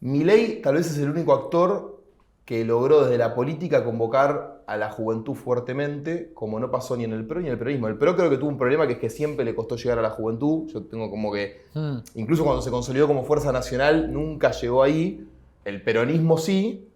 Milei tal vez es el único actor que logró desde la política convocar a la juventud fuertemente, como no pasó ni en el PRO ni en el peronismo. El PRO creo que tuvo un problema que es que siempre le costó llegar a la juventud. Yo tengo como que, incluso cuando se consolidó como fuerza nacional, nunca llegó ahí. El peronismo sí,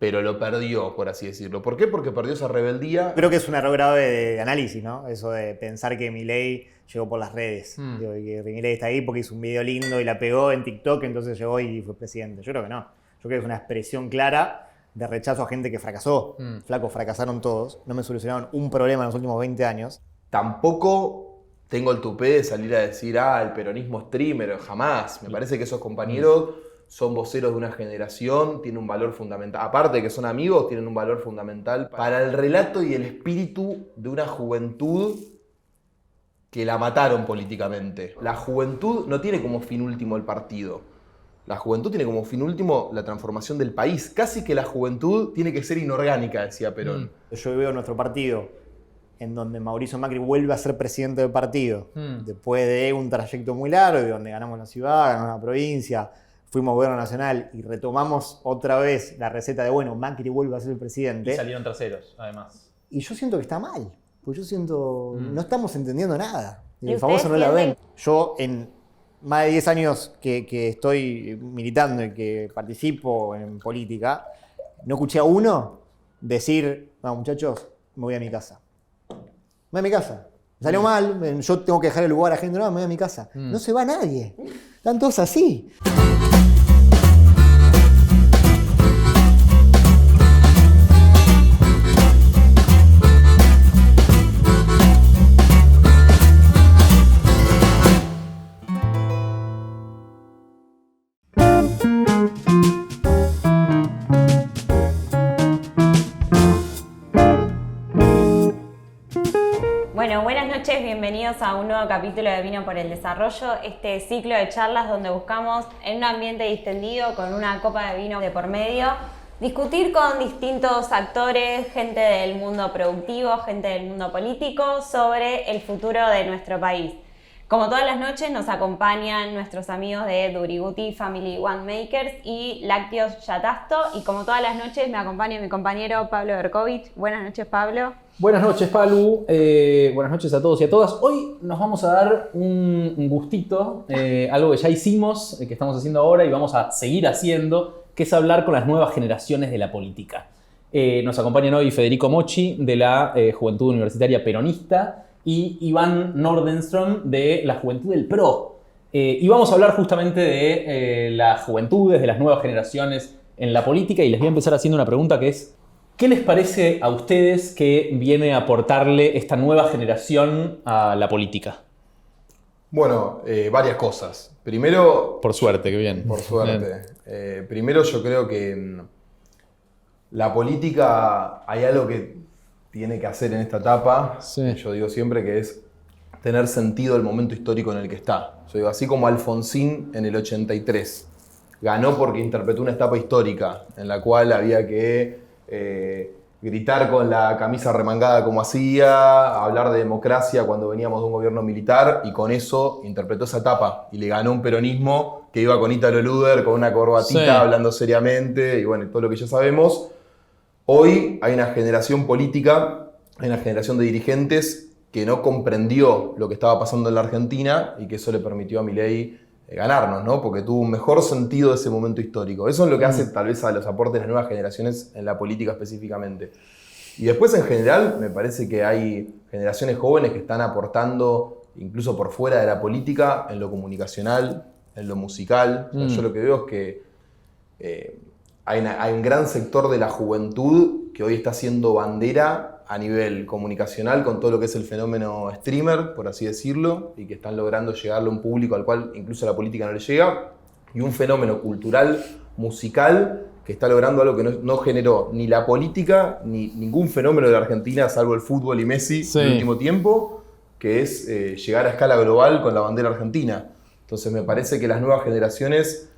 pero lo perdió, por así decirlo. ¿Por qué? Porque perdió esa rebeldía. Creo que es un error grave de análisis, ¿no? Eso de pensar que Milei llegó por las redes. Digo, y que Milei está ahí porque hizo un video lindo y la pegó en TikTok, entonces llegó y fue presidente. Yo creo que no. Yo creo que es una expresión clara de rechazo a gente que fracasó. Flaco, fracasaron todos. No me solucionaron un problema en los últimos 20 años. Tampoco tengo el tupé de salir a decir, el peronismo streamer, jamás. Me parece que esos compañeros son voceros de una generación, tienen un valor fundamental. Aparte de que son amigos, tienen un valor fundamental para el relato y el espíritu de una juventud que la mataron políticamente. La juventud no tiene como fin último el partido. La juventud tiene como fin último la transformación del país. Casi que la juventud tiene que ser inorgánica, decía Perón. Yo veo nuestro partido en donde Mauricio Macri vuelve a ser presidente del partido, después de un trayecto muy largo, donde ganamos la ciudad, ganamos la provincia, fuimos gobierno nacional y retomamos otra vez la receta de, bueno, Macri vuelve a ser el presidente. Y salieron terceros, además. Y yo siento que está mal, porque yo siento, no estamos entendiendo nada. El famoso no la ven. Yo en más de 10 años que estoy militando y que participo en política, no escuché a uno decir, no, muchachos, me voy a mi casa. Me voy a mi casa. Me salió mal, yo tengo que dejar el lugar a gente, no, me voy a mi casa. No se va nadie. Están todos así. Bueno, buenas noches, bienvenidos a un nuevo capítulo de Vino por el Desarrollo, este ciclo de charlas donde buscamos, en un ambiente distendido, con una copa de vino de por medio, discutir con distintos actores, gente del mundo productivo, gente del mundo político, sobre el futuro de nuestro país. Como todas las noches nos acompañan nuestros amigos de Duriguti Family Winemakers y Lácteos Yatasto, y como todas las noches me acompaña mi compañero Pablo Berkovich. Buenas noches, Pablo. Buenas noches, Palu. Buenas noches a todos y a todas. Hoy nos vamos a dar un gustito, algo que ya hicimos, que estamos haciendo ahora y vamos a seguir haciendo, que es hablar con las nuevas generaciones de la política. Nos acompañan hoy Federico Mochi, de la Juventud Universitaria Peronista, y Iván Nordenström, de la Juventud del PRO. Y vamos a hablar justamente de las juventudes, de las nuevas generaciones en la política, y les voy a empezar haciendo una pregunta que es: ¿qué les parece a ustedes que viene a aportarle esta nueva generación a la política? Bueno, varias cosas. Primero... Por suerte, qué bien. Por suerte. Primero yo creo que en la política hay algo que tiene que hacer en esta etapa. Sí. Yo digo siempre que es tener sentido el momento histórico en el que está. Yo digo, así como Alfonsín en el 83 ganó porque interpretó una etapa histórica en la cual había que gritar con la camisa remangada como hacía, hablar de democracia cuando veníamos de un gobierno militar, y con eso interpretó esa etapa y le ganó un peronismo que iba con Ítalo Luder, con una corbatita, sí, hablando seriamente, y bueno, todo lo que ya sabemos. Hoy hay una generación política, hay una generación de dirigentes que no comprendió lo que estaba pasando en la Argentina y que eso le permitió a Milei ganarnos, ¿no? Porque tuvo un mejor sentido de ese momento histórico. Eso es lo que hace tal vez a los aportes de las nuevas generaciones en la política específicamente. Y después, en general, me parece que hay generaciones jóvenes que están aportando, incluso por fuera de la política, en lo comunicacional, en lo musical. O sea, yo lo que veo es que hay un gran sector de la juventud que hoy está haciendo bandera a nivel comunicacional con todo lo que es el fenómeno streamer, por así decirlo, y que están logrando llegarle a un público al cual incluso la política no le llega, y un fenómeno cultural, musical, que está logrando algo que no generó ni la política ni ningún fenómeno de la Argentina, salvo el fútbol y Messi, en el último tiempo, que es llegar a escala global con la bandera argentina. Entonces me parece que las nuevas generaciones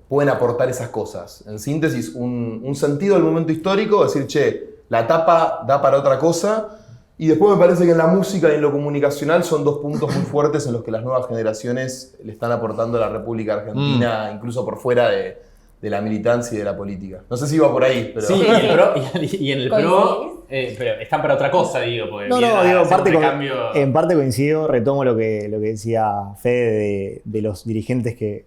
pueden aportar esas cosas. En síntesis, un sentido del momento histórico, decir, che, la etapa da para otra cosa. Y después me parece que en la música y en lo comunicacional son dos puntos muy fuertes en los que las nuevas generaciones le están aportando a la República Argentina, incluso por fuera de de la militancia y de la política. No sé si iba por ahí, pero... Sí, y en el PRO, pero están para otra cosa, digo. Porque digo, en parte coincido, retomo lo que decía Fede de los dirigentes que,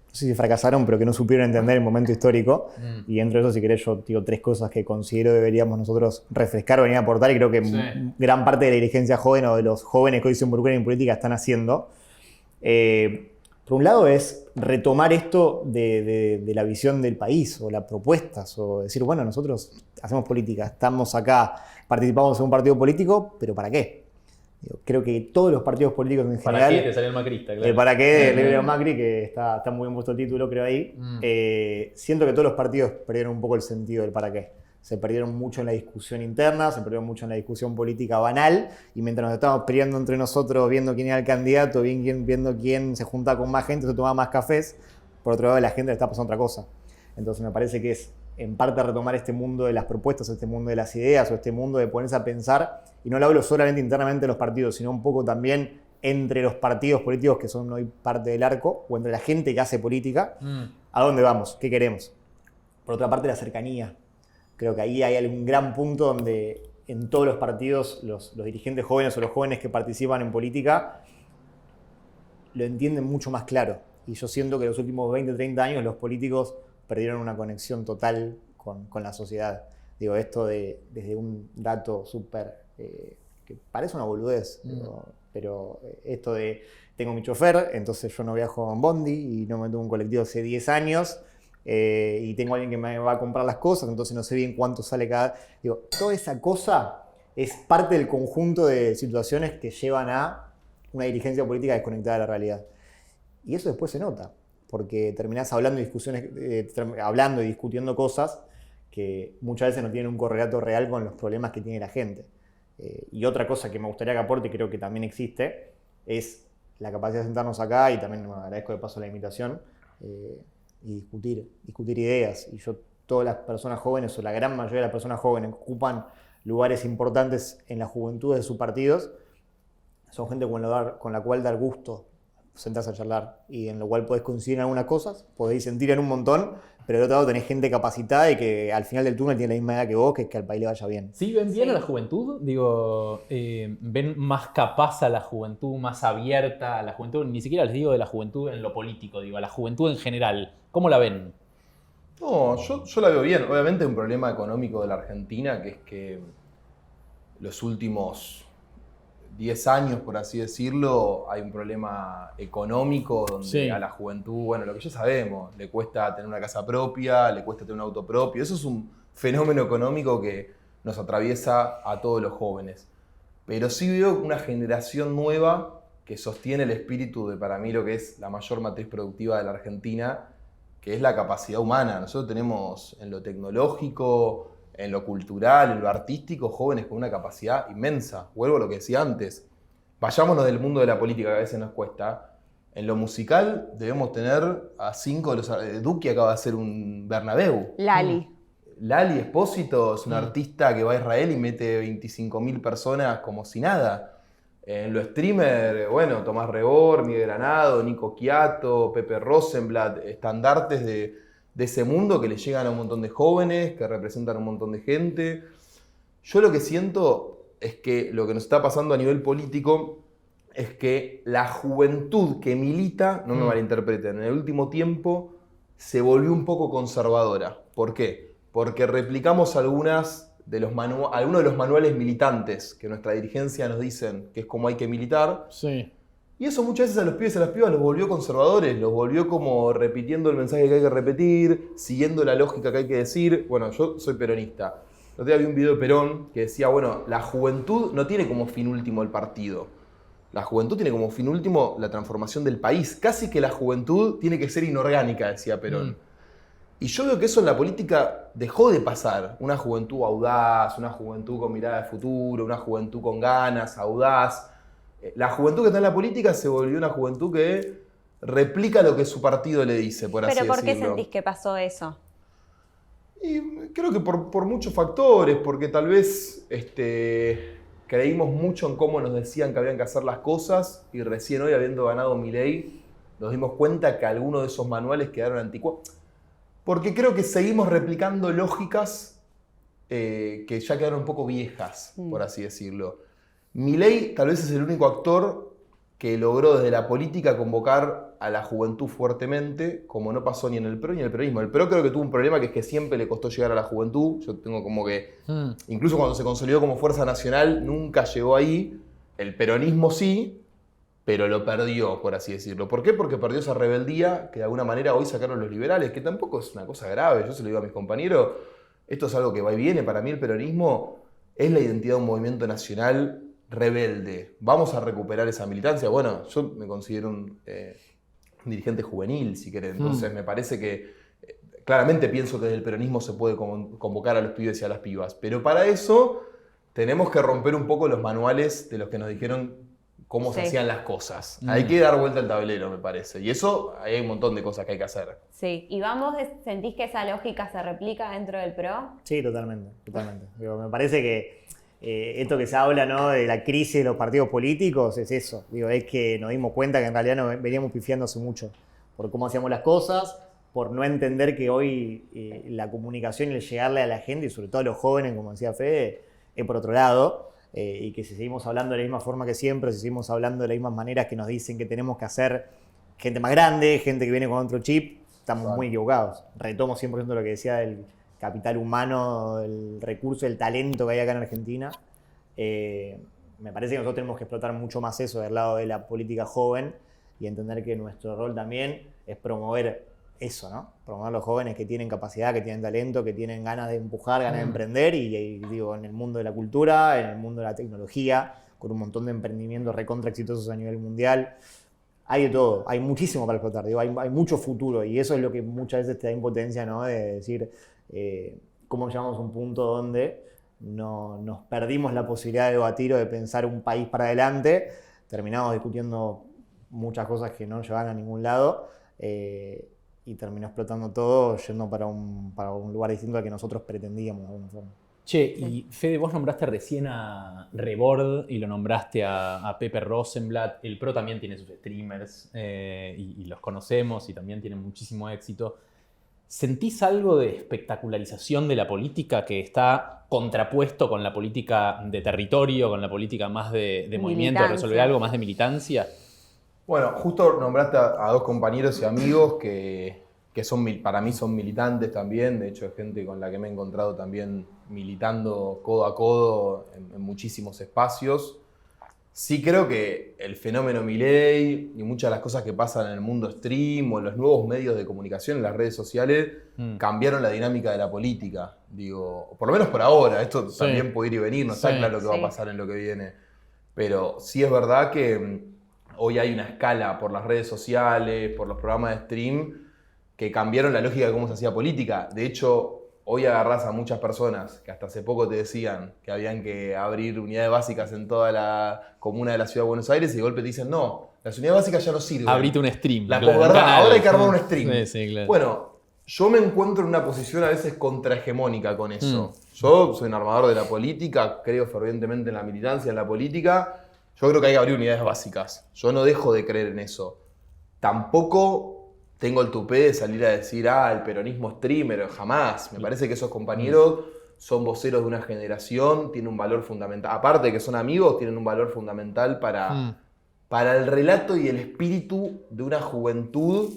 no sé si fracasaron, pero que no supieron entender el momento histórico. Y entre eso, si querés, yo digo 3 cosas que considero deberíamos nosotros refrescar o venir a aportar, y creo que gran parte de la dirigencia joven o de los jóvenes que hoy se involucran en política están haciendo. Por un lado es retomar esto de la visión del país o las propuestas, o decir, bueno, nosotros hacemos política, estamos acá, participamos en un partido político, pero ¿para qué? Creo que todos los partidos políticos en general... ¿Para qué te salió el macrista? Claro. ¿Para qué? El libro Macri, que está muy bien puesto el título, creo ahí. Siento que todos los partidos perdieron un poco el sentido del para qué. Se perdieron mucho en la discusión interna, se perdieron mucho en la discusión política banal, y mientras nos estábamos peleando entre nosotros, viendo quién era el candidato, viendo quién se juntaba con más gente, se tomaba más cafés, por otro lado la gente le está pasando otra cosa. Entonces me parece que es en parte retomar este mundo de las propuestas, este mundo de las ideas, o este mundo de ponerse a pensar, y no lo hablo solamente internamente de los partidos, sino un poco también entre los partidos políticos que son hoy parte del arco, o entre la gente que hace política, ¿a dónde vamos? ¿Qué queremos? Por otra parte, la cercanía. Creo que ahí hay un gran punto donde en todos los partidos los dirigentes jóvenes o los jóvenes que participan en política lo entienden mucho más claro. Y yo siento que en los últimos 20, 30 años los políticos perdieron una conexión total con la sociedad. Digo, esto desde un dato súper, que parece una boludez, pero esto de tengo mi chofer, entonces yo no viajo en bondi y no me tomo un colectivo hace 10 años, y tengo a alguien que me va a comprar las cosas, entonces no sé bien cuánto sale cada... Digo, toda esa cosa es parte del conjunto de situaciones que llevan a una dirigencia política desconectada de la realidad. Y eso después se nota, porque terminás hablando y discutiendo cosas que muchas veces no tienen un correlato real con los problemas que tiene la gente. Y otra cosa que me gustaría que aporte, y creo que también existe, es la capacidad de sentarnos acá, y también me agradezco de paso la invitación, y discutir ideas. Y todas las personas jóvenes, o la gran mayoría de las personas jóvenes que ocupan lugares importantes en la juventud de sus partidos, son gente con la cual dar gusto sentarse a charlar, y en lo cual podés coincidir en algunas cosas, podéis sentir en un montón, pero del otro lado tenés gente capacitada y que al final del túnel tiene la misma edad que vos, que es que al país le vaya bien. ¿Sí ven bien a la juventud? Digo, ¿ven más capaz a la juventud, más abierta a la juventud? Ni siquiera les digo de la juventud en lo político, digo, a la juventud en general. ¿Cómo la ven? No, yo la veo bien. Obviamente hay un problema económico de la Argentina, que es que los últimos 10 años, por así decirlo, hay un problema económico donde a la juventud, bueno, lo que ya sabemos, le cuesta tener una casa propia, le cuesta tener un auto propio. Eso es un fenómeno económico que nos atraviesa a todos los jóvenes. Pero sí veo una generación nueva que sostiene el espíritu de, para mí, lo que es la mayor matriz productiva de la Argentina, que es la capacidad humana. Nosotros tenemos en lo tecnológico, en lo cultural, en lo artístico, jóvenes con una capacidad inmensa. Vuelvo a lo que decía antes. Vayámonos del mundo de la política, que a veces nos cuesta. En lo musical debemos tener a 5 de los... Duki acaba de hacer un Bernabéu. Lali Espósito es un artista que va a Israel y mete 25.000 personas como si nada. En lo streamer, bueno, Tomás Rebor, Miguel Granado, Nico Quiato, Pepe Rosenblatt, estandartes de ese mundo que le llegan a un montón de jóvenes, que representan a un montón de gente. Yo lo que siento es que lo que nos está pasando a nivel político es que la juventud que milita, no me malinterpreten, en el último tiempo se volvió un poco conservadora. ¿Por qué? Porque replicamos algunos de los manuales militantes que nuestra dirigencia nos dicen que es como hay que militar. Sí. Y eso muchas veces a los pibes y a las pibas los volvió conservadores, los volvió como repitiendo el mensaje que hay que repetir, siguiendo la lógica que hay que decir. Bueno, yo soy peronista. El otro día vi un video de Perón que decía, bueno, la juventud no tiene como fin último el partido. La juventud tiene como fin último la transformación del país. Casi que la juventud tiene que ser inorgánica, decía Perón. Y yo veo que eso en la política dejó de pasar. Una juventud audaz, una juventud con mirada de futuro, una juventud con ganas, audaz. La juventud que está en la política se volvió una juventud que replica lo que su partido le dice, por así decirlo. ¿Pero por qué sentís que pasó eso? Y creo que por muchos factores, porque tal vez creímos mucho en cómo nos decían que habían que hacer las cosas, y recién hoy, habiendo ganado Milei, nos dimos cuenta que algunos de esos manuales quedaron anticuados. Porque creo que seguimos replicando lógicas que ya quedaron un poco viejas, por así decirlo. Milei tal vez es el único actor que logró desde la política convocar a la juventud fuertemente, como no pasó ni en el PRO ni en el peronismo. El PRO creo que tuvo un problema que es que siempre le costó llegar a la juventud. Yo tengo como que, incluso cuando se consolidó como fuerza nacional, nunca llegó ahí. El peronismo sí, pero lo perdió, por así decirlo. ¿Por qué? Porque perdió esa rebeldía que de alguna manera hoy sacaron los liberales, que tampoco es una cosa grave. Yo se lo digo a mis compañeros, esto es algo que va y viene. Para mí el peronismo es la identidad de un movimiento nacional rebelde. Vamos a recuperar esa militancia. Bueno, yo me considero un dirigente juvenil, si querés. Entonces me parece que claramente pienso que desde el peronismo se puede convocar a los pibes y a las pibas. Pero para eso tenemos que romper un poco los manuales de los que nos dijeron cómo se hacían las cosas. Hay que dar vuelta al tablero, me parece. Y eso, hay un montón de cosas que hay que hacer. Sí. ¿Y vos sentís que esa lógica se replica dentro del PRO? Sí, totalmente. Digo, me parece que esto que se habla, ¿no?, de la crisis de los partidos políticos es eso. Digo, es que nos dimos cuenta que en realidad nos veníamos pifiándose mucho por cómo hacíamos las cosas, por no entender que hoy la comunicación y el llegarle a la gente, y sobre todo a los jóvenes, como decía Fede, es por otro lado. Y que si seguimos hablando de la misma forma que siempre, si seguimos hablando de las mismas maneras que nos dicen que tenemos que hacer gente más grande, gente que viene con otro chip, estamos muy equivocados. Retomo 100% lo que decía del capital humano, el recurso, el talento que hay acá en Argentina. Me parece que nosotros tenemos que explotar mucho más eso del lado de la política joven y entender que nuestro rol también es promover eso, ¿no? Promover a los jóvenes que tienen capacidad, que tienen talento, que tienen ganas de empujar, ganas de emprender y digo, en el mundo de la cultura, en el mundo de la tecnología, con un montón de emprendimientos recontra exitosos a nivel mundial. Hay de todo, hay muchísimo para explotar, digo, hay mucho futuro y eso es lo que muchas veces te da impotencia, ¿no? De decir, cómo llegamos a un punto donde nos perdimos la posibilidad de debatir o de pensar un país para adelante, terminamos discutiendo muchas cosas que no llevan a ningún lado, y terminó explotando todo yendo para un lugar distinto al que nosotros pretendíamos de alguna forma. Che, y Fede, vos nombraste recién a Rebord y lo nombraste a Pepe Rosenblatt. El PRO también tiene sus streamers y los conocemos y también tienen muchísimo éxito. ¿Sentís algo de espectacularización de la política que está contrapuesto con la política de territorio, con la política más de movimiento, de resolver algo, más de militancia? Bueno, justo nombraste a dos compañeros y amigos que para mí son militantes también. De hecho, es gente con la que me he encontrado también militando codo a codo en muchísimos espacios. Sí creo que el fenómeno Milei y muchas de las cosas que pasan en el mundo stream o en los nuevos medios de comunicación, en las redes sociales, cambiaron la dinámica de la política. Digo, por lo menos por ahora. Esto también puede ir y venir, no está claro qué va a pasar en lo que viene. Pero sí es verdad que hoy hay una escala por las redes sociales, por los programas de stream, que cambiaron la lógica de cómo se hacía política. De hecho, hoy agarrás a muchas personas que hasta hace poco te decían que habían que abrir unidades básicas en toda la comuna de la Ciudad de Buenos Aires y de golpe te dicen, no, las unidades básicas ya no sirven. Abrite un stream. La posverdad, ahora hay que armar un stream. Sí, claro. Bueno, yo me encuentro en una posición a veces contrahegemónica con eso. Yo soy un armador de la política, creo fervientemente en la militancia, en la política. Yo creo que hay que abrir unidades básicas. Yo no dejo de creer en eso. Tampoco tengo el tupé de salir a decir, el peronismo streamer, jamás. Me parece que esos compañeros son voceros de una generación, tienen un valor fundamental. Aparte de que son amigos, tienen un valor fundamental para el relato y el espíritu de una juventud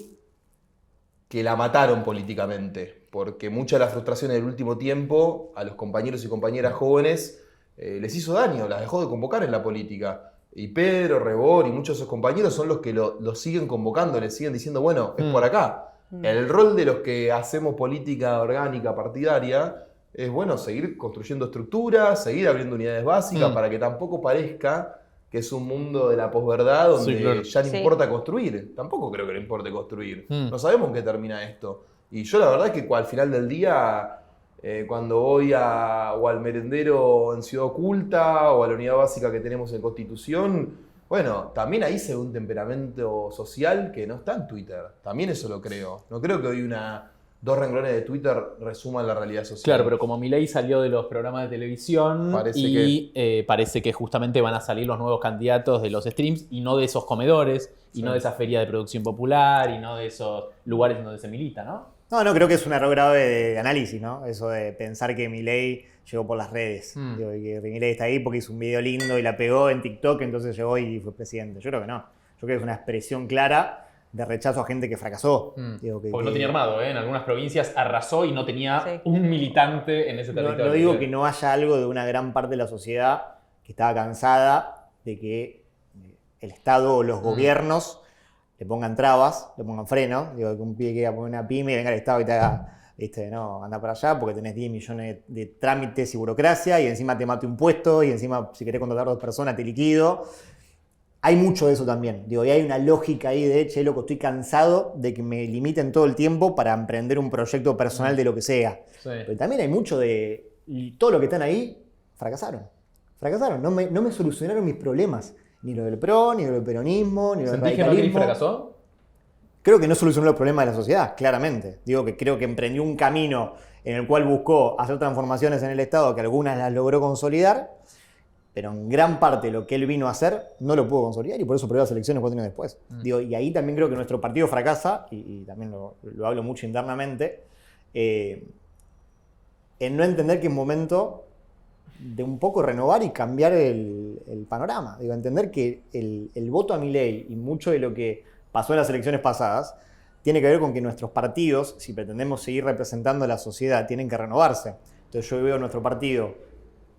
que la mataron políticamente. Porque mucha de la frustración del último tiempo a los compañeros y compañeras jóvenes les hizo daño, las dejó de convocar en la política. Y Pedro, Rebord y muchos de sus compañeros son los que lo siguen convocando, le siguen diciendo, bueno, es por acá. El rol de los que hacemos política orgánica, partidaria, es bueno seguir construyendo estructuras, seguir abriendo unidades básicas para que tampoco parezca que es un mundo de la posverdad donde ya no importa construir. Tampoco creo que le importe construir. No sabemos en qué termina esto. Y yo la verdad es que al final del día, cuando voy o al merendero en Ciudad Oculta o a la unidad básica que tenemos en Constitución, bueno, también ahí se ve un temperamento social que no está en Twitter. También eso lo creo. No creo que hoy dos renglones de Twitter resuman la realidad social. Claro, pero como Milei salió de los programas de televisión parece que justamente van a salir los nuevos candidatos de los streams y no de esos comedores y no de esa feria de producción popular y no de esos lugares donde se milita, ¿no? No, creo que es un error grave de análisis, ¿no? Eso de pensar que Milei llegó por las redes. Digo, y que Milei está ahí porque hizo un video lindo y la pegó en TikTok, entonces llegó y fue presidente. Yo creo que no. Yo creo que es una expresión clara de rechazo a gente que fracasó. Digo, porque no tenía armado, ¿eh? En algunas provincias arrasó y no tenía un militante en ese territorio. No digo que no haya algo de una gran parte de la sociedad que estaba cansada de que el Estado o los gobiernos le pongan trabas, le pongan freno. Digo, que un pibe que iba a poner una pyme y venga al Estado y te haga, no, anda para allá porque tenés 10 millones de trámites y burocracia y encima te mato impuestos y encima si querés contratar a 2 personas te liquido. Hay mucho de eso también. Digo, y hay una lógica ahí de, che, loco, estoy cansado de que me limiten todo el tiempo para emprender un proyecto personal de lo que sea. Sí. Pero también hay mucho de, todo lo que están ahí, fracasaron. No me solucionaron mis problemas. Ni lo del PRO, ni lo del peronismo, ni lo del radicalismo. ¿Sentís que Macri fracasó? Creo que no solucionó los problemas de la sociedad, claramente. Digo que creo que emprendió un camino en el cual buscó hacer transformaciones en el Estado, que algunas las logró consolidar, pero en gran parte lo que él vino a hacer no lo pudo consolidar y por eso perdió las elecciones 4 años después. Digo, y ahí también creo que nuestro partido fracasa, y también lo hablo mucho internamente, en no entender que es momento de un poco renovar y cambiar el panorama. Digo, entender que el voto a Milei y mucho de lo que pasó en las elecciones pasadas tiene que ver con que nuestros partidos, si pretendemos seguir representando a la sociedad, tienen que renovarse. Entonces yo veo nuestro partido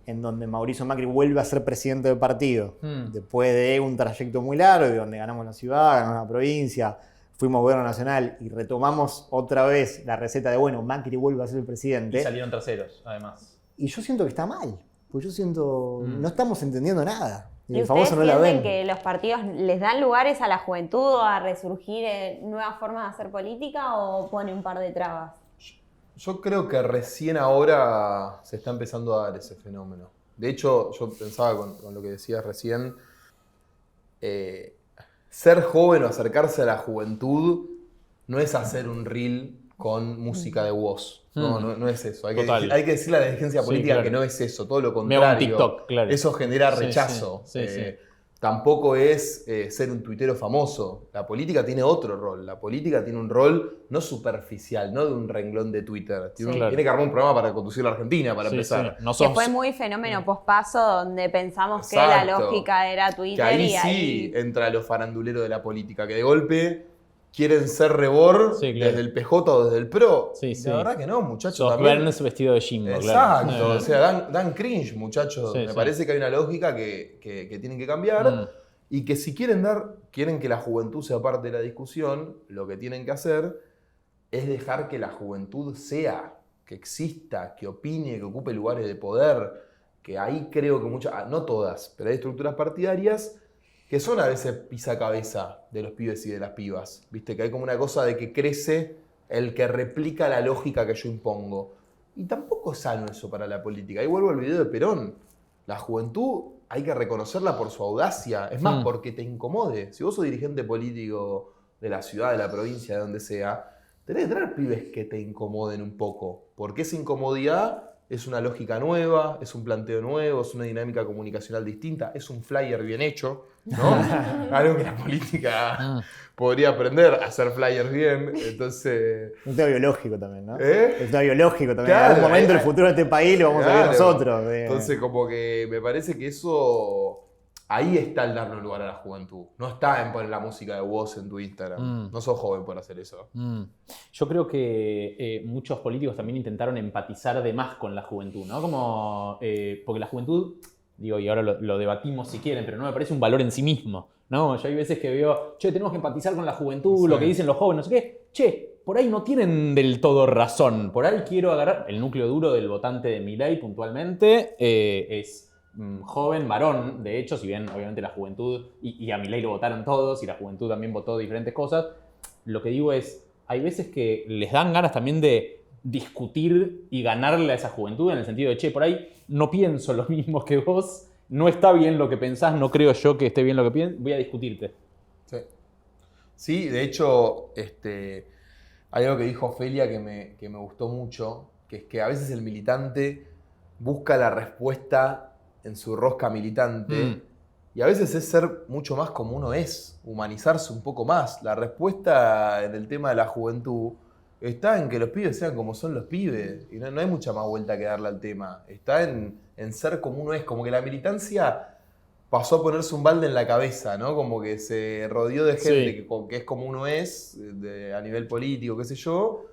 en donde Mauricio Macri vuelve a ser presidente del partido, después de un trayecto muy largo, de donde ganamos la ciudad, ganamos la provincia, fuimos gobierno nacional y retomamos otra vez la receta de, bueno, Macri vuelve a ser el presidente. Y salieron terceros, además. Y yo siento que está mal. Pues yo siento, no estamos entendiendo nada. ¿Y ustedes sienten que los partidos les dan lugares a la juventud a resurgir nuevas formas de hacer política o pone un par de trabas? Yo creo que recién ahora se está empezando a dar ese fenómeno. De hecho, yo pensaba con lo que decías recién, ser joven o acercarse a la juventud no es hacer un reel con música de voz. No es eso. Hay que decirle a la dirigencia política que no es eso, todo lo contrario. Me hago un TikTok, claro. Eso genera rechazo. Sí. Tampoco es ser un tuitero famoso. La política tiene otro rol. La política tiene un rol no superficial, no de un renglón de Twitter. Tiene que armar un programa para conducir la Argentina, para empezar. No que fue muy fenómeno pospaso donde pensamos que la lógica era Twitter. Que ahí entra lo farandulero de la política, que de golpe quieren ser rebor desde el PJ o desde el PRO. La verdad que no, muchachos. Bernes vestido de Jimbo. Exacto. O sea, dan cringe, muchachos. Me parece que hay una lógica que tienen que cambiar y que si quieren que la juventud sea parte de la discusión, lo que tienen que hacer es dejar que la juventud sea, que exista, que opine, que ocupe lugares de poder, que ahí creo que muchas, no todas, pero hay estructuras partidarias que son a veces pisacabeza de los pibes y de las pibas. Viste que hay como una cosa de que crece el que replica la lógica que yo impongo. Y tampoco es sano eso para la política. Ahí vuelvo al video de Perón. La juventud hay que reconocerla por su audacia. Es más, porque te incomode. Si vos sos dirigente político de la ciudad, de la provincia, de donde sea, tenés que tener pibes que te incomoden un poco. Porque esa incomodidad es una lógica nueva, es un planteo nuevo, es una dinámica comunicacional distinta, es un flyer bien hecho, ¿no? Algo que la política podría aprender a hacer flyers bien, entonces... Un tema biológico también, ¿no? Es un tema biológico también. Claro, en algún momento el futuro de este país lo vamos a ver nosotros. Entonces como que me parece que eso... Ahí está el darle lugar a la juventud. No está en poner la música de voz en tu Instagram. No sos joven por hacer eso. Yo creo que muchos políticos también intentaron empatizar de más con la juventud, ¿no? Como, porque la juventud, digo, y ahora lo debatimos si quieren, pero no me parece un valor en sí mismo, ¿no? Yo hay veces que veo, tenemos que empatizar con la juventud, lo que dicen los jóvenes, no sé qué. Por ahí no tienen del todo razón. Por ahí quiero agarrar el núcleo duro del votante de Milei puntualmente, es... joven, varón, de hecho, si bien obviamente la juventud, y a Milei lo votaron todos, y la juventud también votó diferentes cosas, lo que digo es, hay veces que les dan ganas también de discutir y ganarle a esa juventud en el sentido de, por ahí no pienso lo mismo que vos, no está bien lo que pensás, no creo yo que esté bien lo que piensas, voy a discutirte. Sí, de hecho, hay algo que dijo Ofelia que me gustó mucho, que es que a veces el militante busca la respuesta en su rosca militante, y a veces es ser mucho más como uno es, humanizarse un poco más. La respuesta en el tema de la juventud está en que los pibes sean como son los pibes. Y no hay mucha más vuelta que darle al tema. Está en ser como uno es. Como que la militancia pasó a ponerse un balde en la cabeza, ¿no? Como que se rodeó de gente que es como uno es, a nivel político, qué sé yo.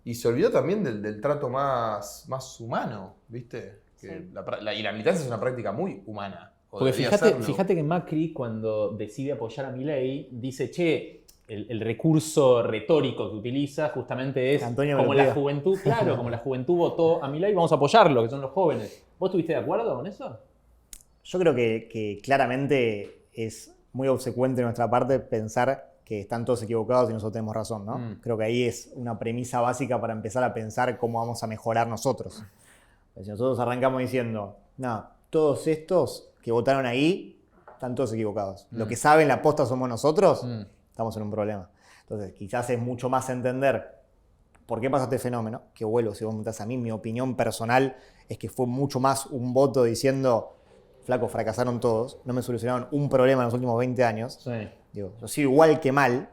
Y se olvidó también del trato más humano, ¿viste? Y la militancia es una práctica muy humana. Porque fíjate que Macri, cuando decide apoyar a Milei, dice, che, el recurso retórico que utiliza justamente es como la juventud, claro, como la juventud votó a Milei, vamos a apoyarlo, que son los jóvenes. ¿Vos estuviste de acuerdo con eso? Yo creo que claramente es muy obsecuente de nuestra parte pensar que están todos equivocados y nosotros tenemos razón, ¿no? Creo que ahí es una premisa básica para empezar a pensar cómo vamos a mejorar nosotros. Si nosotros arrancamos diciendo, no, todos estos que votaron ahí están todos equivocados. Lo que saben la posta somos nosotros, estamos en un problema. Entonces, quizás es mucho más entender por qué pasa este fenómeno, que vuelvo, si vos me preguntás a mí, mi opinión personal es que fue mucho más un voto diciendo, flaco, fracasaron todos, no me solucionaron un problema en los últimos 20 años. Sí. Digo, yo soy igual que mal,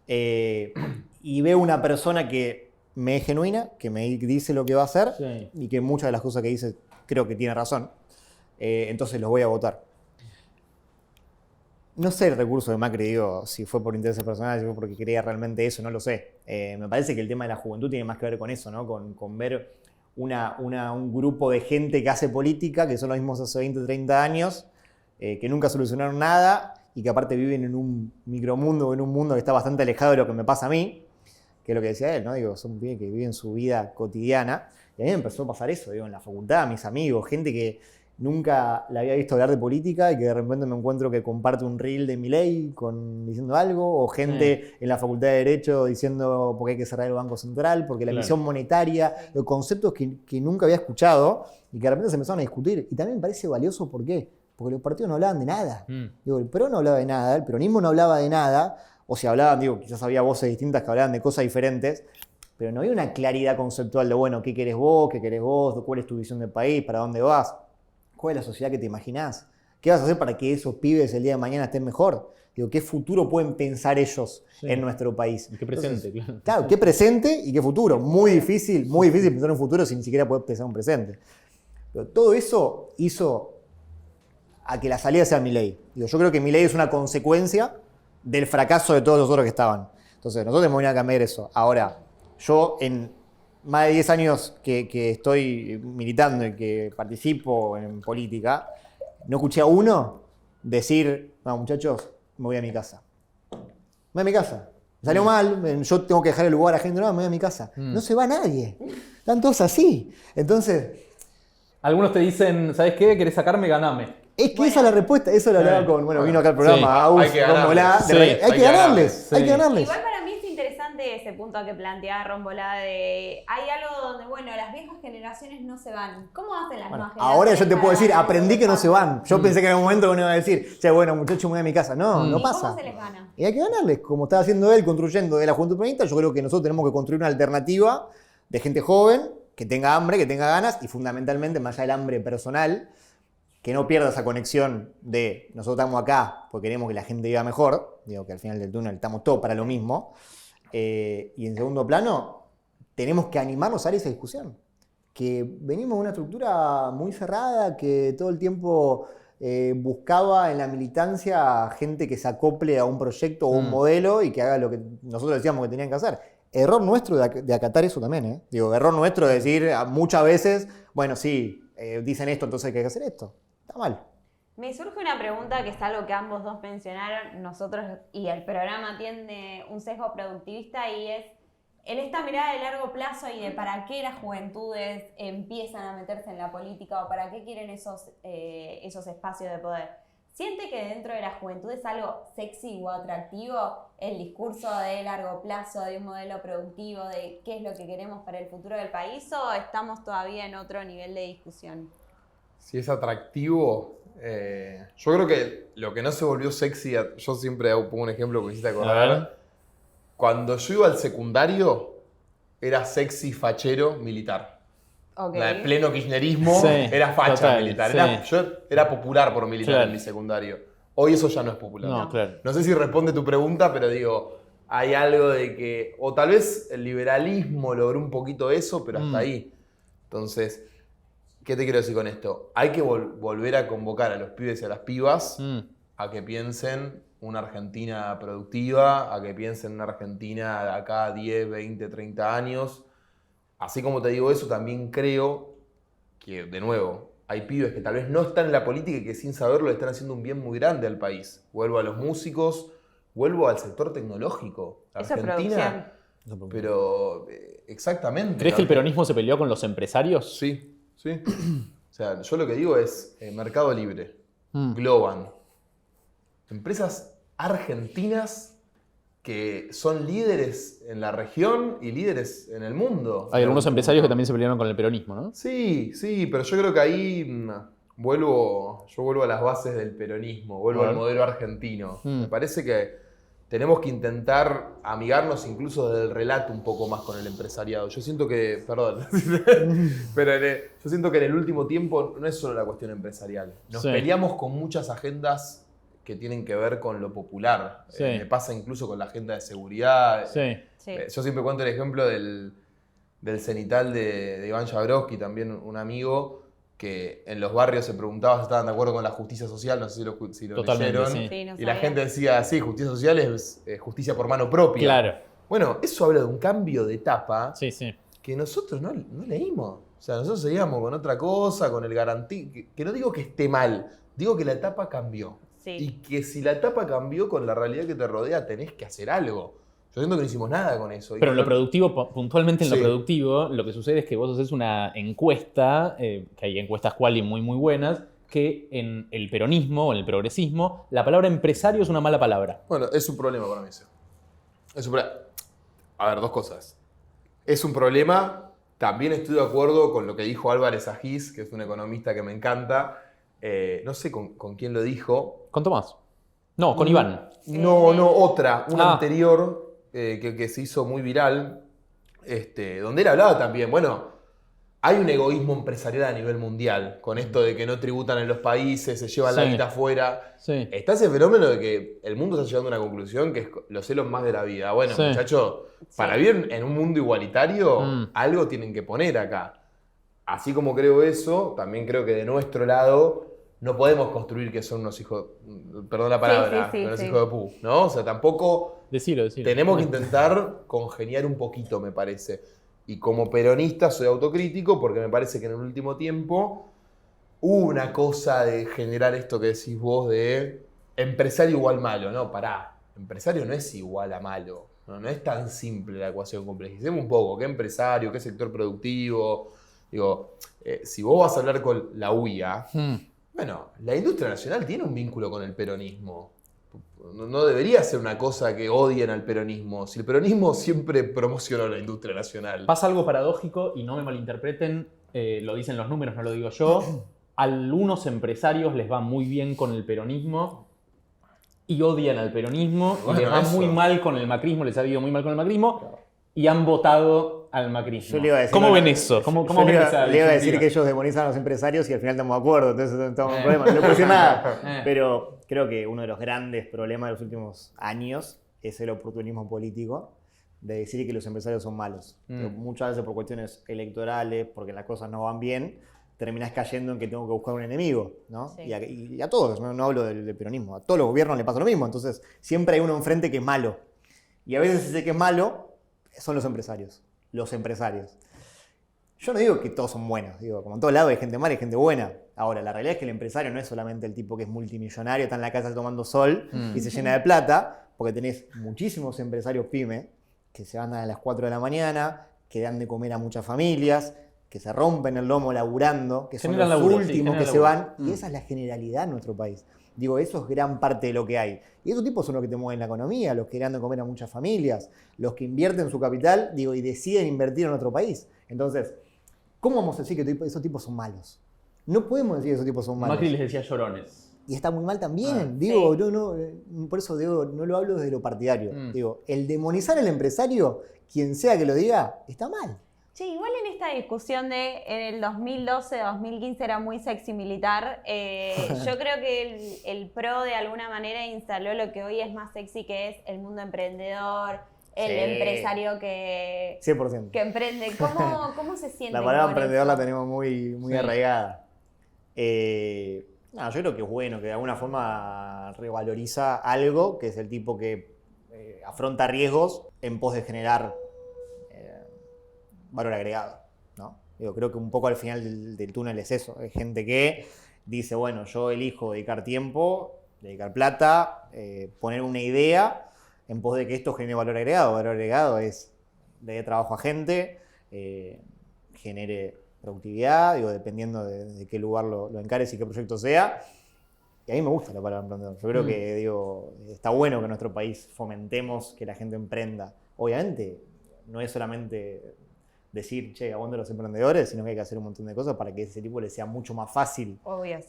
y veo una persona que me es genuina, que me dice lo que va a hacer, y que muchas de las cosas que dice creo que tiene razón. Entonces los voy a votar. No sé el recurso de Macri, digo, si fue por intereses personales, si fue porque quería realmente eso, no lo sé. Me parece que el tema de la juventud tiene más que ver con eso, ¿no? Con ver un grupo de gente que hace política, que son los mismos hace 20, 30 años, que nunca solucionaron nada y que aparte viven en un micromundo, en un mundo que está bastante alejado de lo que me pasa a mí, que es lo que decía él, ¿no? Digo, son pibes que viven su vida cotidiana. Y a mí me empezó a pasar eso, digo, en la facultad, mis amigos, gente que nunca la había visto hablar de política y que de repente me encuentro que comparte un reel de Milei diciendo algo, o gente en la facultad de Derecho diciendo porque hay que cerrar el Banco Central, porque la emisión monetaria, los conceptos que nunca había escuchado y que de repente se empezaron a discutir. Y también me parece valioso, ¿por qué? Porque los partidos no hablaban de nada. Digo, el PRO no hablaba de nada, el peronismo no hablaba de nada, o si hablaban, digo, quizás había voces distintas que hablaban de cosas diferentes, pero no había una claridad conceptual de, bueno, ¿qué querés vos? ¿Cuál es tu visión del país? ¿Para dónde vas? ¿Cuál es la sociedad que te imaginás? ¿Qué vas a hacer para que esos pibes el día de mañana estén mejor? Digo, ¿qué futuro pueden pensar ellos en nuestro país? ¿Y qué presente? Entonces, claro, ¿qué presente y qué futuro? Muy difícil pensar en un futuro sin ni siquiera poder pensar en un presente. Pero todo eso hizo a que la salida sea Milei. Digo, yo creo que Milei es una consecuencia del fracaso de todos los otros que estaban. Entonces, nosotros tenemos que venir a cambiar eso. Ahora, yo en más de 10 años que estoy militando y que participo en política, no escuché a uno decir, no, muchachos, me voy a mi casa. Me voy a mi casa. Me salió mal, yo tengo que dejar el lugar a gente, no, me voy a mi casa. No se va nadie. Están todos así. Entonces... Algunos te dicen, ¿sabes qué? ¿Querés sacarme? Ganame. Es que esa es la respuesta, eso lo hablaba con, vino acá al programa, Aus, hay que ganarles. Igual para mí es interesante ese punto que planteaba Rombolá de, hay algo donde, bueno, las viejas generaciones no se van. ¿Cómo hacen las nuevas generaciones? Ahora yo te puedo decir, aprendí que no se van. Yo pensé que en un momento uno iba a decir, che, bueno, muchachos, me voy a mi casa. No pasa. ¿Cómo se les gana? Y hay que ganarles, como está haciendo él, construyendo de la Juventud Peronista. Yo creo que nosotros tenemos que construir una alternativa de gente joven, que tenga hambre, que tenga ganas, y fundamentalmente, más allá del hambre personal, que no pierda esa conexión de nosotros estamos acá porque queremos que la gente viva mejor, digo que al final del túnel estamos todos para lo mismo, y en segundo plano, tenemos que animarnos a dar esa discusión, que venimos de una estructura muy cerrada, que todo el tiempo buscaba en la militancia gente que se acople a un proyecto o un modelo y que haga lo que nosotros decíamos que tenían que hacer. Error nuestro de acatar eso también, Digo, error nuestro de decir muchas veces, bueno, sí, dicen esto, entonces hay que hacer esto. Está mal. Me surge una pregunta que es algo que ambos dos mencionaron, nosotros y el programa tiene un sesgo productivista y es en esta mirada de largo plazo y de para qué las juventudes empiezan a meterse en la política o para qué quieren esos espacios de poder. ¿Siente que dentro de la juventud es algo sexy o atractivo el discurso de largo plazo, de un modelo productivo, de qué es lo que queremos para el futuro del país o estamos todavía en otro nivel de discusión? Si es atractivo, yo creo que lo que no se volvió sexy, yo siempre pongo un ejemplo que me hiciste acordar. Cuando yo iba al secundario, era sexy, fachero, militar. Okay. La de pleno kirchnerismo era facha militar. Yo era popular por militar en mi secundario. Hoy eso ya no es popular. No, claro. No sé si responde tu pregunta, pero digo, hay algo de que, o tal vez el liberalismo logró un poquito eso, pero hasta ahí. Entonces, ¿qué te quiero decir con esto? Hay que volver a convocar a los pibes y a las pibas a que piensen una Argentina productiva, a que piensen una Argentina de acá a 10, 20, 30 años. Así como te digo eso, también creo que, de nuevo, hay pibes que tal vez no están en la política y que sin saberlo le están haciendo un bien muy grande al país. Vuelvo a los músicos, vuelvo al sector tecnológico. Argentina, pero exactamente. ¿Crees que el peronismo se peleó con los empresarios? Sí, sí. O sea, yo lo que digo es Mercado Libre, Globan, empresas argentinas que son líderes en la región y líderes en el mundo. Hay algunos empresarios que también se pelearon con el peronismo, ¿no? Sí, pero yo creo que ahí vuelvo a las bases del peronismo, vuelvo al modelo argentino. Me parece que tenemos que intentar amigarnos incluso del relato un poco más con el empresariado. Yo siento que, perdón, pero yo siento que en el último tiempo no es solo la cuestión empresarial. Nos peleamos con muchas agendas que tienen que ver con lo popular. Me pasa incluso con la agenda de seguridad. Yo siempre cuento el ejemplo del cenital de Iván Jabrowski, también un amigo, que en los barrios se preguntaba si estaban de acuerdo con la justicia social, no sé si lo leyeron. Sí, no y sabía. la gente decía, sí, justicia social es justicia por mano propia. Claro. Bueno, eso habla de un cambio de etapa Sí. que nosotros no leímos. O sea, nosotros seguíamos con otra cosa, con el garantía. Que no digo que esté mal, digo que la etapa cambió. Sí. Y que si la etapa cambió con la realidad que te rodea, tenés que hacer algo. Yo siento que no hicimos nada con eso. Pero en lo productivo, puntualmente en lo Sí. productivo, lo que sucede es que vos haces una encuesta, que hay encuestas quali muy buenas, que en el peronismo o en el progresismo, la palabra empresario es una mala palabra. Bueno, es un problema para mí eso. A ver, dos cosas. Es un problema, también estoy de acuerdo con lo que dijo Álvarez Agis, que es un economista que me encanta. No sé con quién lo dijo. ¿Con Tomás? No, con Iván. No, otra, una Ah. anterior que se hizo muy viral, donde él hablaba también, bueno, hay un egoísmo empresarial a nivel mundial, con esto de que no tributan en los países, se llevan la guita afuera. Sí. Está ese fenómeno de que el mundo está llegando a una conclusión que es los celos más de la vida. Bueno, Sí. muchachos, para vivir en un mundo igualitario, algo tienen que poner acá. Así como creo eso, también creo que de nuestro lado no podemos construir que son unos hijos, perdón la palabra, unos hijos de pu, ¿no? O sea, tampoco Decilo. tenemos que intentar congeniar un poquito, me parece. Y como peronista soy autocrítico porque me parece que en el último tiempo hubo una cosa de generar esto que decís vos de empresario igual malo. No, pará, empresario no es igual a malo. No es tan simple la ecuación, complejicemos un poco. ¿Qué empresario? ¿Qué sector productivo? Digo, si vos vas a hablar con la UIA, bueno, la industria nacional tiene un vínculo con el peronismo. No debería ser una cosa que odien al peronismo. Si el peronismo siempre promocionó la industria nacional. Pasa algo paradójico y no me malinterpreten, lo dicen los números, no lo digo yo. A algunos empresarios les va muy bien con el peronismo y odian al peronismo. Bueno, y les va eso. muy mal con el macrismo, les ha ido muy mal con el macrismo y han votado al macrismo. Yo le iba a decir, ¿Cómo no, ven eso? ¿Cómo Yo ven esa le iba a decir disyuntiva? que ellos demonizan a los empresarios y al final estamos de acuerdo, entonces no estamos en problema. No le puedo decir nada. Pero creo que uno de los grandes problemas de los últimos años es el oportunismo político de decir que los empresarios son malos. Muchas veces por cuestiones electorales, porque las cosas no van bien, terminás cayendo en que tengo que buscar un enemigo, ¿no? Sí. Y a todos, no hablo del peronismo, a todos los gobiernos les pasa lo mismo. Entonces siempre hay uno enfrente que es malo. Y a veces ese que es malo son los empresarios. Los empresarios. Yo no digo que todos son buenos, digo, como en todo lado hay gente mala y gente buena. Ahora, la realidad es que el empresario no es solamente el tipo que es multimillonario, está en la casa tomando sol y se llena de plata, porque tenés muchísimos empresarios pyme que se van a las 4 de la mañana, que dan de comer a muchas familias, que se rompen el lomo laburando, que son Generan los laburo, sí, últimos que generan se laburo. van, y esa es la generalidad en nuestro país. Digo, eso es gran parte de lo que hay. Y esos tipos son los que te mueven la economía, los que dan de comer a muchas familias, los que invierten su capital, digo, y deciden invertir en otro país. Entonces, ¿cómo vamos a decir que esos tipos son malos? No podemos decir que esos tipos son malos. Macri les decía llorones. Y está muy mal también. Ah, Digo, sí. por eso digo, no lo hablo desde lo partidario. Digo, el demonizar al empresario, quien sea que lo diga, está mal. Che, igual en esta discusión de en el 2012, 2015 era muy sexy militar, yo creo que el PRO de alguna manera instaló lo que hoy es más sexy, que es el mundo emprendedor, el empresario que 100%. que emprende. ¿Cómo se siente? La palabra emprendedor eso? la tenemos muy arraigada. Yo creo que es bueno, que de alguna forma revaloriza algo, que es el tipo que afronta riesgos en pos de generar valor agregado, ¿no? Creo que un poco al final del túnel es eso. Hay gente que dice, bueno, yo elijo dedicar tiempo, dedicar plata, poner una idea en pos de que esto genere valor agregado. Valor agregado es le dé trabajo a gente, genere productividad, dependiendo de qué lugar lo encares y qué proyecto sea. Y a mí me gusta la palabra emprendedor. Yo creo que está bueno que en nuestro país fomentemos que la gente emprenda. Obviamente, no es solamente decir, che, aguante los emprendedores, sino que hay que hacer un montón de cosas para que ese tipo le sea mucho más fácil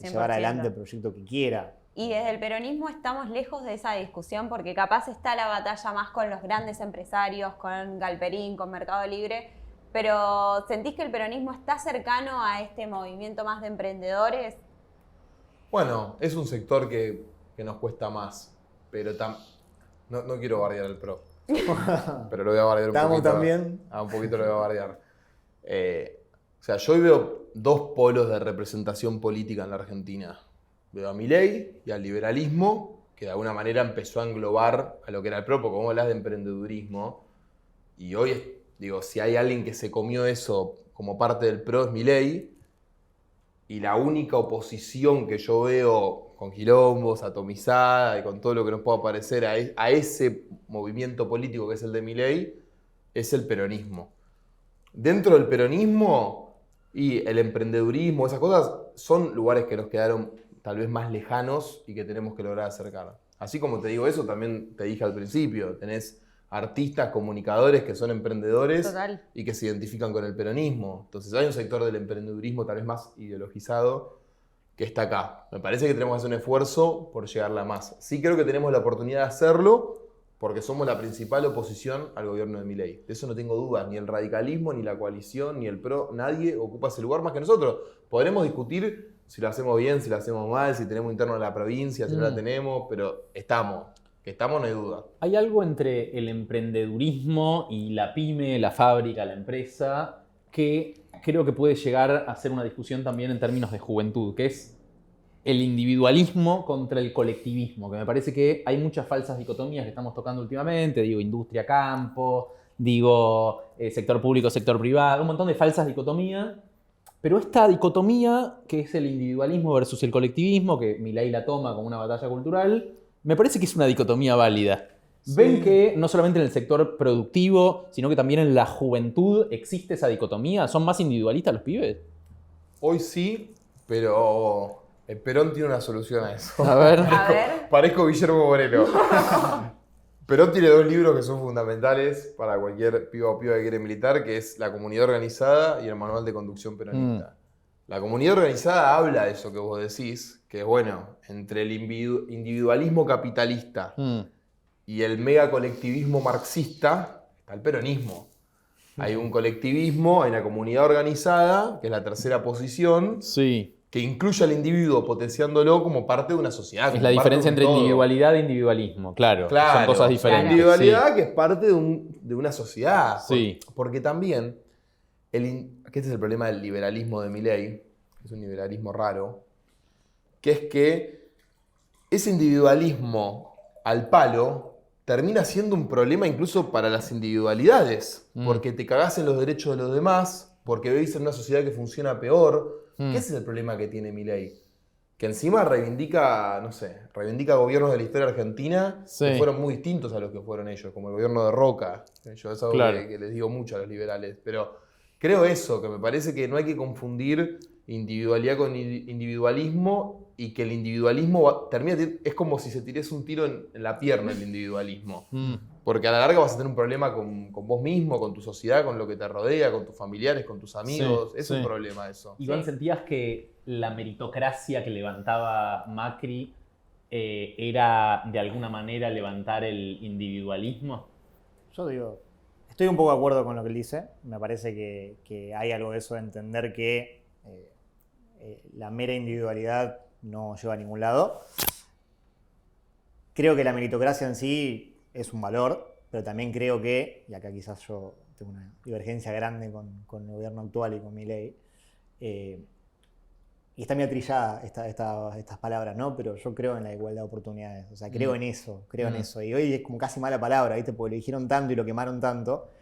llevar adelante el proyecto que quiera. Y desde el peronismo estamos lejos de esa discusión porque capaz está la batalla más con los grandes empresarios, con Galperín, con Mercado Libre, pero ¿sentís que el peronismo está cercano a este movimiento más de emprendedores? Bueno, es un sector que nos cuesta más, pero no quiero bardear al PRO. Pero lo voy a bardear un poquito. ¿Estamos también? Un poquito lo voy a bardear. Yo hoy veo dos polos de representación política en la Argentina. Veo a Milei y al liberalismo, que de alguna manera empezó a englobar a lo que era el PRO, porque como hablas de emprendedurismo. Y hoy, si hay alguien que se comió eso como parte del PRO es Milei, y la única oposición que yo veo con quilombos, atomizada y con todo lo que nos pueda parecer a ese movimiento político que es el de Milei, es el peronismo. Dentro del peronismo y el emprendedurismo, esas cosas, son lugares que nos quedaron tal vez más lejanos y que tenemos que lograr acercar. Así como te digo eso, también te dije al principio, tenés artistas, comunicadores que son emprendedores. Total. Y que se identifican con el peronismo. Entonces hay un sector del emprendedurismo tal vez más ideologizado que está acá. Me parece que tenemos que hacer un esfuerzo por llegarla más. Sí creo que tenemos la oportunidad de hacerlo porque somos la principal oposición al gobierno de Milei. De eso no tengo dudas. Ni el radicalismo, ni la coalición, ni el PRO, nadie ocupa ese lugar más que nosotros. Podremos discutir si lo hacemos bien, si lo hacemos mal, si tenemos interno en la provincia, si no la tenemos, pero estamos. Que estamos, no hay duda. Hay algo entre el emprendedurismo y la pyme, la fábrica, la empresa, que creo que puede llegar a ser una discusión también en términos de juventud, que es el individualismo contra el colectivismo, que me parece que hay muchas falsas dicotomías que estamos tocando últimamente, industria, campo, sector público, sector privado, un montón de falsas dicotomías, pero esta dicotomía, que es el individualismo versus el colectivismo, que Milei la toma como una batalla cultural, me parece que es una dicotomía válida. Sí. ¿Ven que no solamente en el sector productivo, sino que también en la juventud existe esa dicotomía? ¿Son más individualistas los pibes? Hoy sí, pero el Perón tiene una solución a eso. A ver. Parezco Guillermo Moreno. Perón tiene dos libros que son fundamentales para cualquier piba o piba que quiere militar, que es La comunidad organizada y el manual de conducción peronista. La comunidad organizada habla de eso que vos decís, que es entre el individualismo capitalista y el megacolectivismo marxista, está el peronismo. Hay un colectivismo, hay una comunidad organizada, que es la tercera posición, que incluye al individuo potenciándolo como parte de una sociedad. Es la diferencia entre individualidad e individualismo, claro. Son cosas diferentes. Individualidad que es parte de una sociedad. Sí. Porque también, este es el problema del liberalismo de Milei, que es un liberalismo raro, que es que ese individualismo al palo termina siendo un problema incluso para las individualidades, porque te cagás en los derechos de los demás, porque vivís en una sociedad que funciona peor. ¿Qué es el problema que tiene Milei? Que encima reivindica gobiernos de la historia argentina que fueron muy distintos a los que fueron ellos, como el gobierno de Roca. Yo es algo que les digo mucho a los liberales, pero creo eso, que me parece que no hay que confundir individualidad con individualismo y que el individualismo es como si se tirase un tiro en la pierna el individualismo. Porque a la larga vas a tener un problema con vos mismo, con tu sociedad, con lo que te rodea, con tus familiares, con tus amigos. Es un problema eso. Iván, ¿sentías que la meritocracia que levantaba Macri era de alguna manera levantar el individualismo? Yo Estoy un poco de acuerdo con lo que él dice. Me parece que hay algo de eso de entender que la mera individualidad no lleva a ningún lado. Creo que la meritocracia en sí es un valor, pero también creo que, y acá quizás yo tengo una divergencia grande con el gobierno actual y con Milei, y está medio trillada estas palabras, ¿no? Pero yo creo en la igualdad de oportunidades, o sea, creo en eso, Y hoy es como casi mala palabra, ¿viste? Porque lo dijeron tanto y lo quemaron tanto,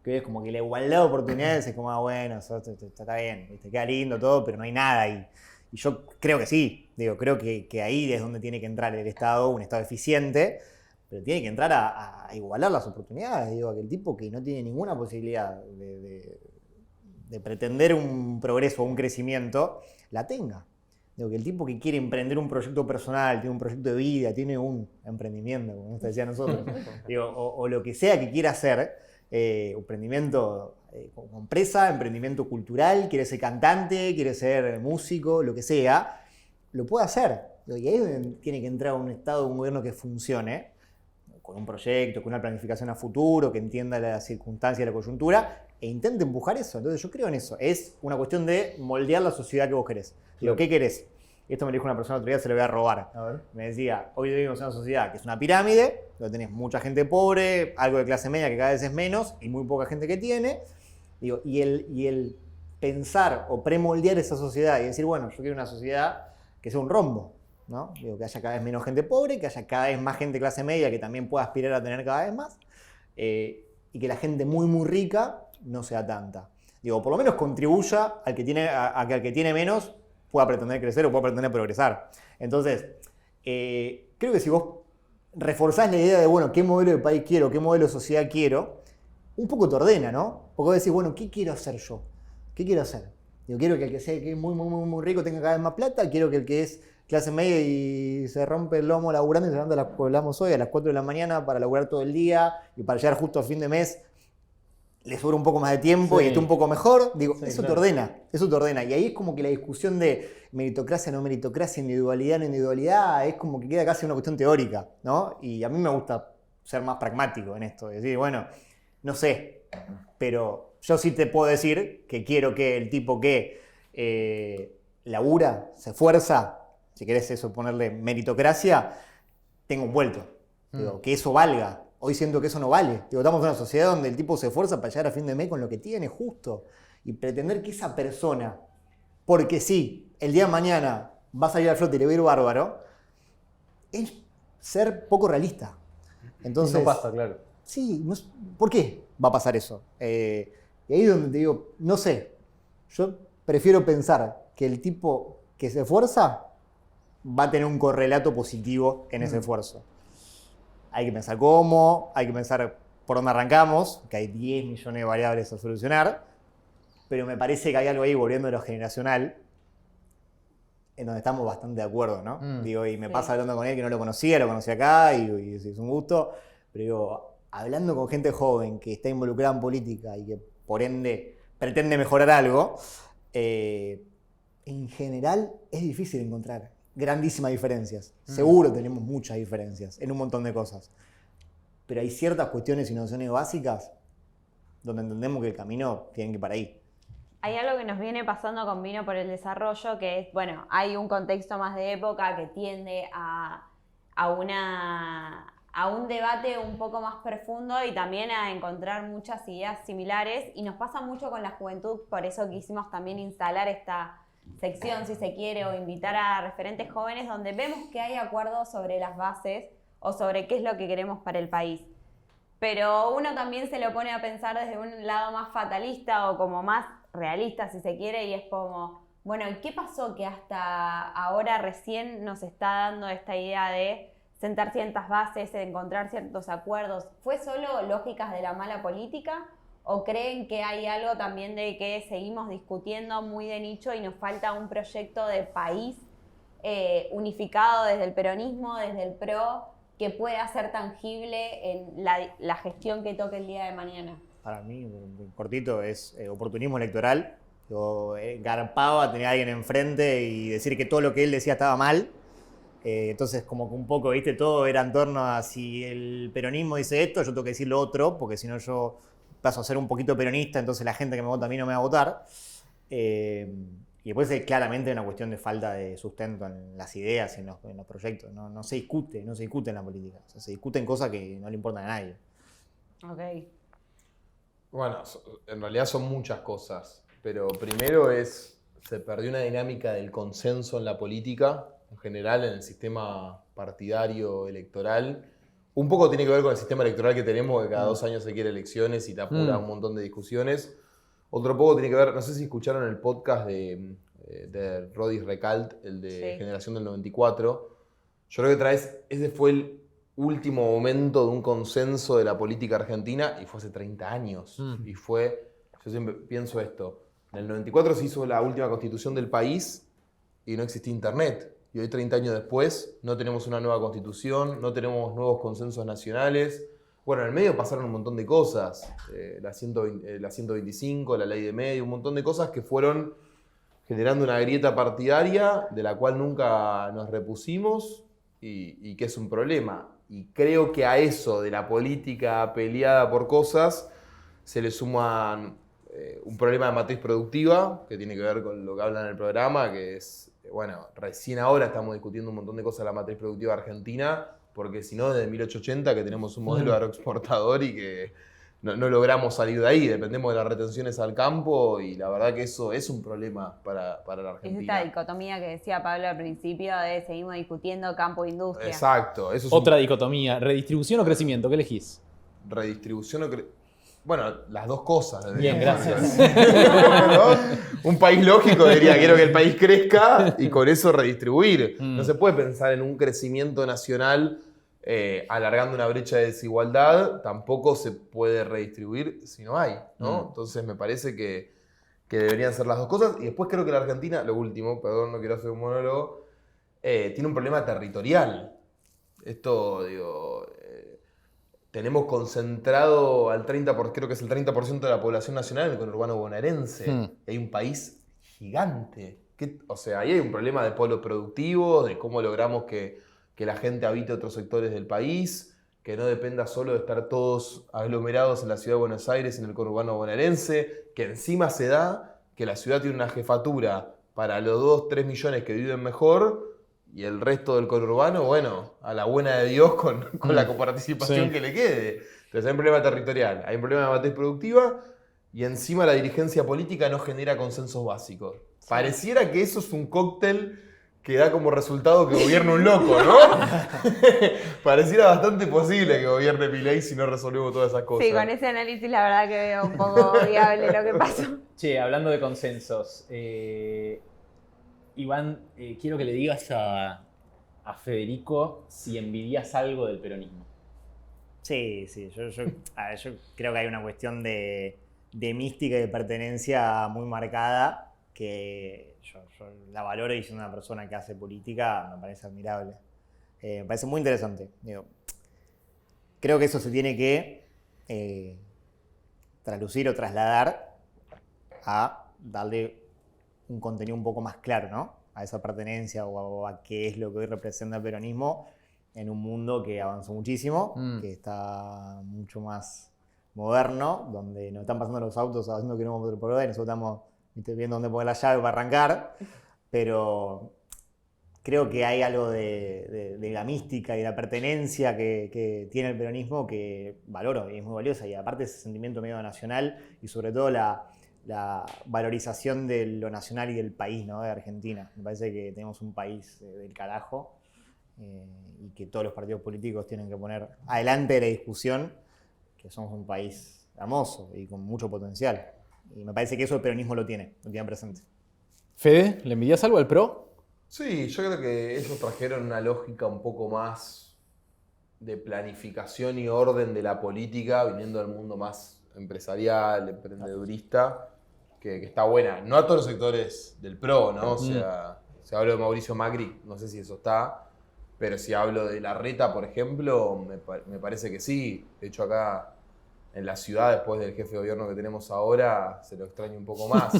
que hoy es como que la igualdad de oportunidades es como, bueno, eso está bien, ¿viste? Queda lindo todo, pero no hay nada ahí. Y yo creo que sí, creo que ahí es donde tiene que entrar el Estado, un Estado eficiente, pero tiene que entrar a igualar las oportunidades, aquel tipo que no tiene ninguna posibilidad de pretender un progreso o un crecimiento, la tenga. Que el tipo que quiere emprender un proyecto personal, tiene un proyecto de vida, tiene un emprendimiento, como nos decía nosotros, o lo que sea que quiera hacer, emprendimiento como empresa, emprendimiento cultural, quiere ser cantante, quiere ser músico, lo que sea, lo puede hacer. Y ahí es donde tiene que entrar un Estado, un gobierno que funcione, con un proyecto, con una planificación a futuro, que entienda las circunstancias y la coyuntura, e intente empujar eso. Entonces yo creo en eso. Es una cuestión de moldear la sociedad que vos querés. ¿Qué querés? Esto me lo dijo una persona otro día, se lo voy a robar. A ver. Me decía, hoy vivimos en una sociedad que es una pirámide, donde tenés mucha gente pobre, algo de clase media que cada vez es menos, y muy poca gente que tiene. Y el pensar o premoldear esa sociedad y decir, bueno, yo quiero una sociedad que sea un rombo, ¿no? Que haya cada vez menos gente pobre, que haya cada vez más gente de clase media que también pueda aspirar a tener cada vez más, y que la gente muy, muy rica no sea tanta. Por lo menos contribuya a que al que tiene menos pueda pretender crecer o pueda pretender progresar. Entonces, creo que si vos reforzás la idea de, bueno, qué modelo de país quiero, qué modelo de sociedad quiero, un poco te ordena, ¿no? Porque vos decís, bueno, ¿qué quiero hacer yo? ¿Qué quiero hacer? Quiero que el que sea que es muy, muy, muy, muy rico tenga cada vez más plata, quiero que el que es clase media y se rompe el lomo laburando y se levanta, hablamos hoy, a las 4 de la mañana para laburar todo el día y para llegar justo a fin de mes, le sobra un poco más de tiempo y esté un poco mejor, eso te ordena. Y ahí es como que la discusión de meritocracia, no meritocracia, individualidad, no individualidad, es como que queda casi una cuestión teórica, ¿no? Y a mí me gusta ser más pragmático en esto, decir, bueno, no sé, pero yo sí te puedo decir que quiero que el tipo que labura, se esfuerza, si querés eso ponerle meritocracia, tenga un vuelto, que eso valga. Hoy siento que eso no vale. Estamos en una sociedad donde el tipo se esfuerza para llegar a fin de mes con lo que tiene justo. Y pretender que esa persona, porque sí, el día de mañana va a salir al flote y le va a ir bárbaro, es ser poco realista. Entonces, no pasa, claro. Sí, ¿por qué va a pasar eso? Y ahí es donde te digo, no sé, yo prefiero pensar que el tipo que se esfuerza va a tener un correlato positivo en ese esfuerzo. Hay que pensar cómo, hay que pensar por dónde arrancamos, que hay 10 millones de variables a solucionar, pero me parece que hay algo ahí, volviendo a lo generacional, en donde estamos bastante de acuerdo, ¿no? Y me pasa hablando con él que no lo conocí acá y es un gusto, pero hablando con gente joven que está involucrada en política y que por ende pretende mejorar algo, en general es difícil encontrar grandísimas diferencias. Seguro tenemos muchas diferencias en un montón de cosas. Pero hay ciertas cuestiones y nociones básicas donde entendemos que el camino tiene que ir para ahí. Hay algo que nos viene pasando con Vino por el Desarrollo, que es, bueno, hay un contexto más de época que tiende a un debate un poco más profundo y también a encontrar muchas ideas similares. Y nos pasa mucho con la juventud, por eso quisimos también instalar esta sección, si se quiere, o invitar a referentes jóvenes donde vemos que hay acuerdos sobre las bases o sobre qué es lo que queremos para el país. Pero uno también se lo pone a pensar desde un lado más fatalista o como más realista, si se quiere, y es como, bueno, ¿qué pasó que hasta ahora recién nos está dando esta idea de sentar ciertas bases, de encontrar ciertos acuerdos? ¿Fue solo lógicas de la mala política? ¿O creen que hay algo también de que seguimos discutiendo muy de nicho y nos falta un proyecto de país unificado desde el peronismo, desde el PRO, que pueda ser tangible en la gestión que toque el día de mañana? Para mí, cortito, es oportunismo electoral. Garpaba tener a alguien enfrente y decir que todo lo que él decía estaba mal. Entonces, como que un poco, ¿viste? Todo era en torno a si el peronismo dice esto, yo tengo que decir lo otro, porque si no yo paso a ser un poquito peronista, entonces la gente que me vota a mí no me va a votar. Y después es claramente una cuestión de falta de sustento en las ideas y en los proyectos. No se discute en la política. O sea, se discuten cosas que no le importan a nadie. Ok. Bueno, en realidad son muchas cosas, pero primero se perdió una dinámica del consenso en la política, en general en el sistema partidario electoral. Un poco tiene que ver con el sistema electoral que tenemos, que cada 2 años se quiere elecciones y te apura un montón de discusiones. Otro poco tiene que ver, no sé si escucharon el podcast de Rodi Recalt, el de Generación del 94. Yo creo que ese fue el último momento de un consenso de la política argentina y fue hace 30 años. Y yo siempre pienso esto, en el 94 se hizo la última constitución del país y no existía internet. Y hoy, 30 años después, no tenemos una nueva constitución, no tenemos nuevos consensos nacionales. Bueno, en el medio pasaron un montón de cosas, la 125, la ley de medio, un montón de cosas que fueron generando una grieta partidaria de la cual nunca nos repusimos y que es un problema. Y creo que a eso de la política peleada por cosas se le suman un problema de matriz productiva, que tiene que ver con lo que hablan en el programa, que es, bueno, recién ahora estamos discutiendo un montón de cosas de la matriz productiva argentina, porque si no, desde 1880 que tenemos un modelo agroexportador y que no logramos salir de ahí, dependemos de las retenciones al campo y la verdad que eso es un problema para la Argentina. Es esta dicotomía que decía Pablo al principio de seguimos discutiendo campo e industria. Exacto. Eso es otra dicotomía, redistribución o crecimiento, ¿qué elegís? Redistribución o bueno, las dos cosas. Bien, gracias. Un país lógico diría, quiero que el país crezca y con eso redistribuir. No se puede pensar en un crecimiento nacional alargando una brecha de desigualdad, tampoco se puede redistribuir si no hay, ¿no? Entonces me parece que deberían ser las dos cosas. Y después creo que la Argentina, lo último, perdón, no quiero hacer un monólogo, tiene un problema territorial. Esto, digo, tenemos concentrado al 30%, creo que es el 30% de la población nacional en el conurbano bonaerense. Hay un país gigante. O sea, ahí hay un problema de polo productivo, de cómo logramos que la gente habite otros sectores del país, que no dependa solo de estar todos aglomerados en la ciudad de Buenos Aires, en el conurbano bonaerense, que encima se da que la ciudad tiene una jefatura para los 2-3 millones que viven mejor y el resto del conurbano, bueno, a la buena de Dios con la coparticipación que le quede. Entonces hay un problema territorial, hay un problema de matriz productiva y encima la dirigencia política no genera consensos básicos. Pareciera que eso es un cóctel que da como resultado que gobierne un loco, ¿no? Pareciera bastante posible que gobierne Milei si no resolvemos todas esas cosas. Sí, con ese análisis la verdad que veo un poco viable lo que pasó. Che, hablando de consensos, Iván, quiero que le digas a Federico si envidias algo del peronismo. Sí, yo creo que hay una cuestión de mística y de pertenencia muy marcada que yo la valoro y soy una persona que hace política, me parece admirable. Me parece muy interesante. Digo, creo que eso se tiene que traducir o trasladar a darle un contenido un poco más claro, ¿no? A esa pertenencia o a qué es lo que hoy representa el peronismo en un mundo que avanzó muchísimo, que está mucho más moderno, donde nos están pasando los autos haciendo kilómetros por hora y nosotros estamos viendo dónde poner la llave para arrancar, pero creo que hay algo de la mística y de la pertenencia que tiene el peronismo que valoro y es muy valiosa, y aparte ese sentimiento medio nacional y sobre todo la valorización de lo nacional y del país, ¿no? De Argentina. Me parece que tenemos un país del carajo y que todos los partidos políticos tienen que poner adelante de la discusión que somos un país hermoso y con mucho potencial. Y me parece que eso el peronismo lo tiene presente. Fede, ¿le envidias algo al PRO? Sí, yo creo que ellos trajeron una lógica un poco más de planificación y orden de la política, viniendo del mundo más empresarial, emprendedurista, que está buena. No a todos los sectores del PRO, ¿no? O sea, si hablo de Mauricio Macri, no sé si eso está, pero si hablo de Larreta, por ejemplo, me parece que sí. De hecho, acá en la ciudad, después del jefe de gobierno que tenemos ahora, se lo extraña un poco más.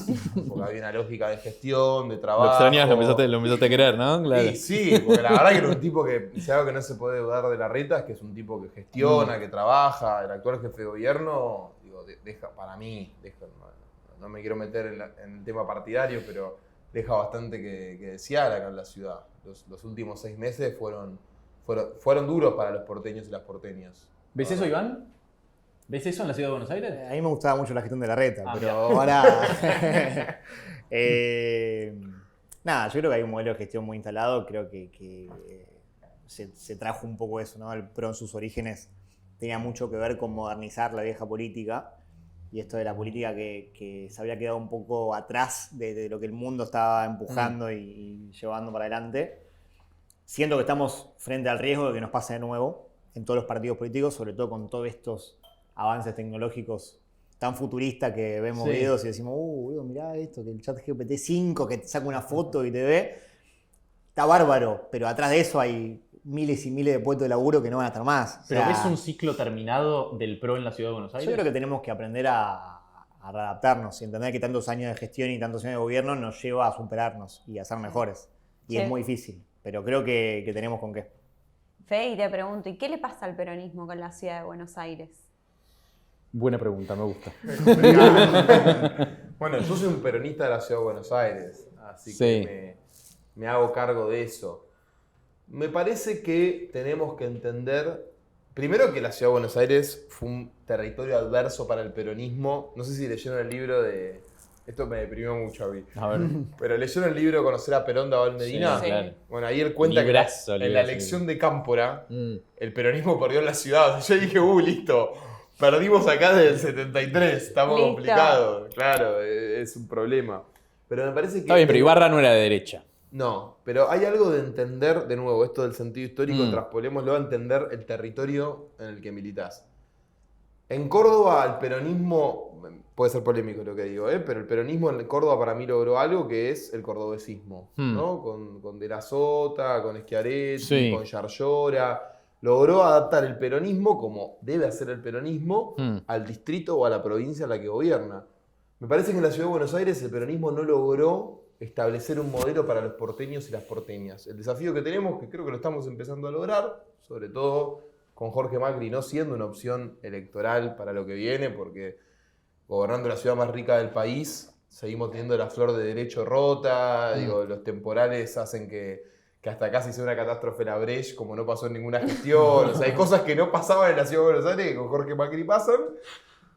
Porque había una lógica de gestión, de trabajo. Lo extrañas, lo empezaste a querer, ¿no? Claro. Sí, porque la verdad que era un tipo que, si algo que no se puede dudar de Larreta, es que es un tipo que gestiona, que trabaja. El actual jefe de gobierno, digo, para mí, no me quiero meter en el tema partidario, pero deja bastante que desear acá en la ciudad. Los últimos 6 meses fueron duros para los porteños y las porteñas. ¿Ves eso, Iván? ¿Ves eso en la ciudad de Buenos Aires? A mí me gustaba mucho la gestión de Larreta, pero mira. ahora... nada, yo creo que hay un modelo de gestión muy instalado. Creo que se trajo un poco eso, ¿no? El PRO en sus orígenes tenía mucho que ver con modernizar la vieja política. Y esto de la política que se había quedado un poco atrás de lo que el mundo estaba empujando y llevando para adelante. Siento que estamos frente al riesgo de que nos pase de nuevo en todos los partidos políticos, sobre todo con todos estos avances tecnológicos tan futuristas que vemos videos y decimos, boludo, mirá esto, que el chat GPT-5 que te saca una foto y te ve. Está bárbaro, pero atrás de eso hay miles y miles de puestos de laburo que no van a estar más. ¿Pero ves un ciclo terminado del PRO en la ciudad de Buenos Aires? Yo creo que tenemos que aprender a readaptarnos y entender que tantos años de gestión y tantos años de gobierno nos lleva a superarnos y a ser mejores. Y es muy difícil, pero creo que tenemos con qué. Fede, y te pregunto, ¿y qué le pasa al peronismo con la ciudad de Buenos Aires? Buena pregunta, me gusta. Bueno, yo soy un peronista de la ciudad de Buenos Aires, así que me hago cargo de eso. Me parece que tenemos que entender, primero, que la ciudad de Buenos Aires fue un territorio adverso para el peronismo. No sé si leyeron el libro de... Esto me deprimió mucho a mí. A ver. Pero leyeron el libro Conocer a Perón de Abel Medina. Sí, claro. Bueno, ahí él cuenta que en la elección de Cámpora, el peronismo perdió en la ciudad. O sea, yo dije, listo, perdimos acá desde el 73, estamos complicados. Claro, es un problema. Pero me parece que... Está bien, pero Ibarra no era de derecha. No, pero hay algo de entender, de nuevo, esto del sentido histórico, traspolémoslo a entender el territorio en el que militás. En Córdoba el peronismo, puede ser polémico lo que digo, pero el peronismo en Córdoba para mí logró algo que es el cordobesismo, ¿no? Con De la Sota, con Schiaretti, con Yarlora. Logró adaptar el peronismo, como debe hacer el peronismo, al distrito o a la provincia en la que gobierna. Me parece que en la ciudad de Buenos Aires el peronismo no logró establecer un modelo para los porteños y las porteñas. El desafío que tenemos, que creo que lo estamos empezando a lograr, sobre todo con Jorge Macri no siendo una opción electoral para lo que viene, porque gobernando la ciudad más rica del país, seguimos teniendo la flor de derecho rota, los temporales hacen que hasta casi sea una catástrofe la Breche, como no pasó en ninguna gestión. O sea, hay cosas que no pasaban en la ciudad de Buenos Aires que con Jorge Macri pasan.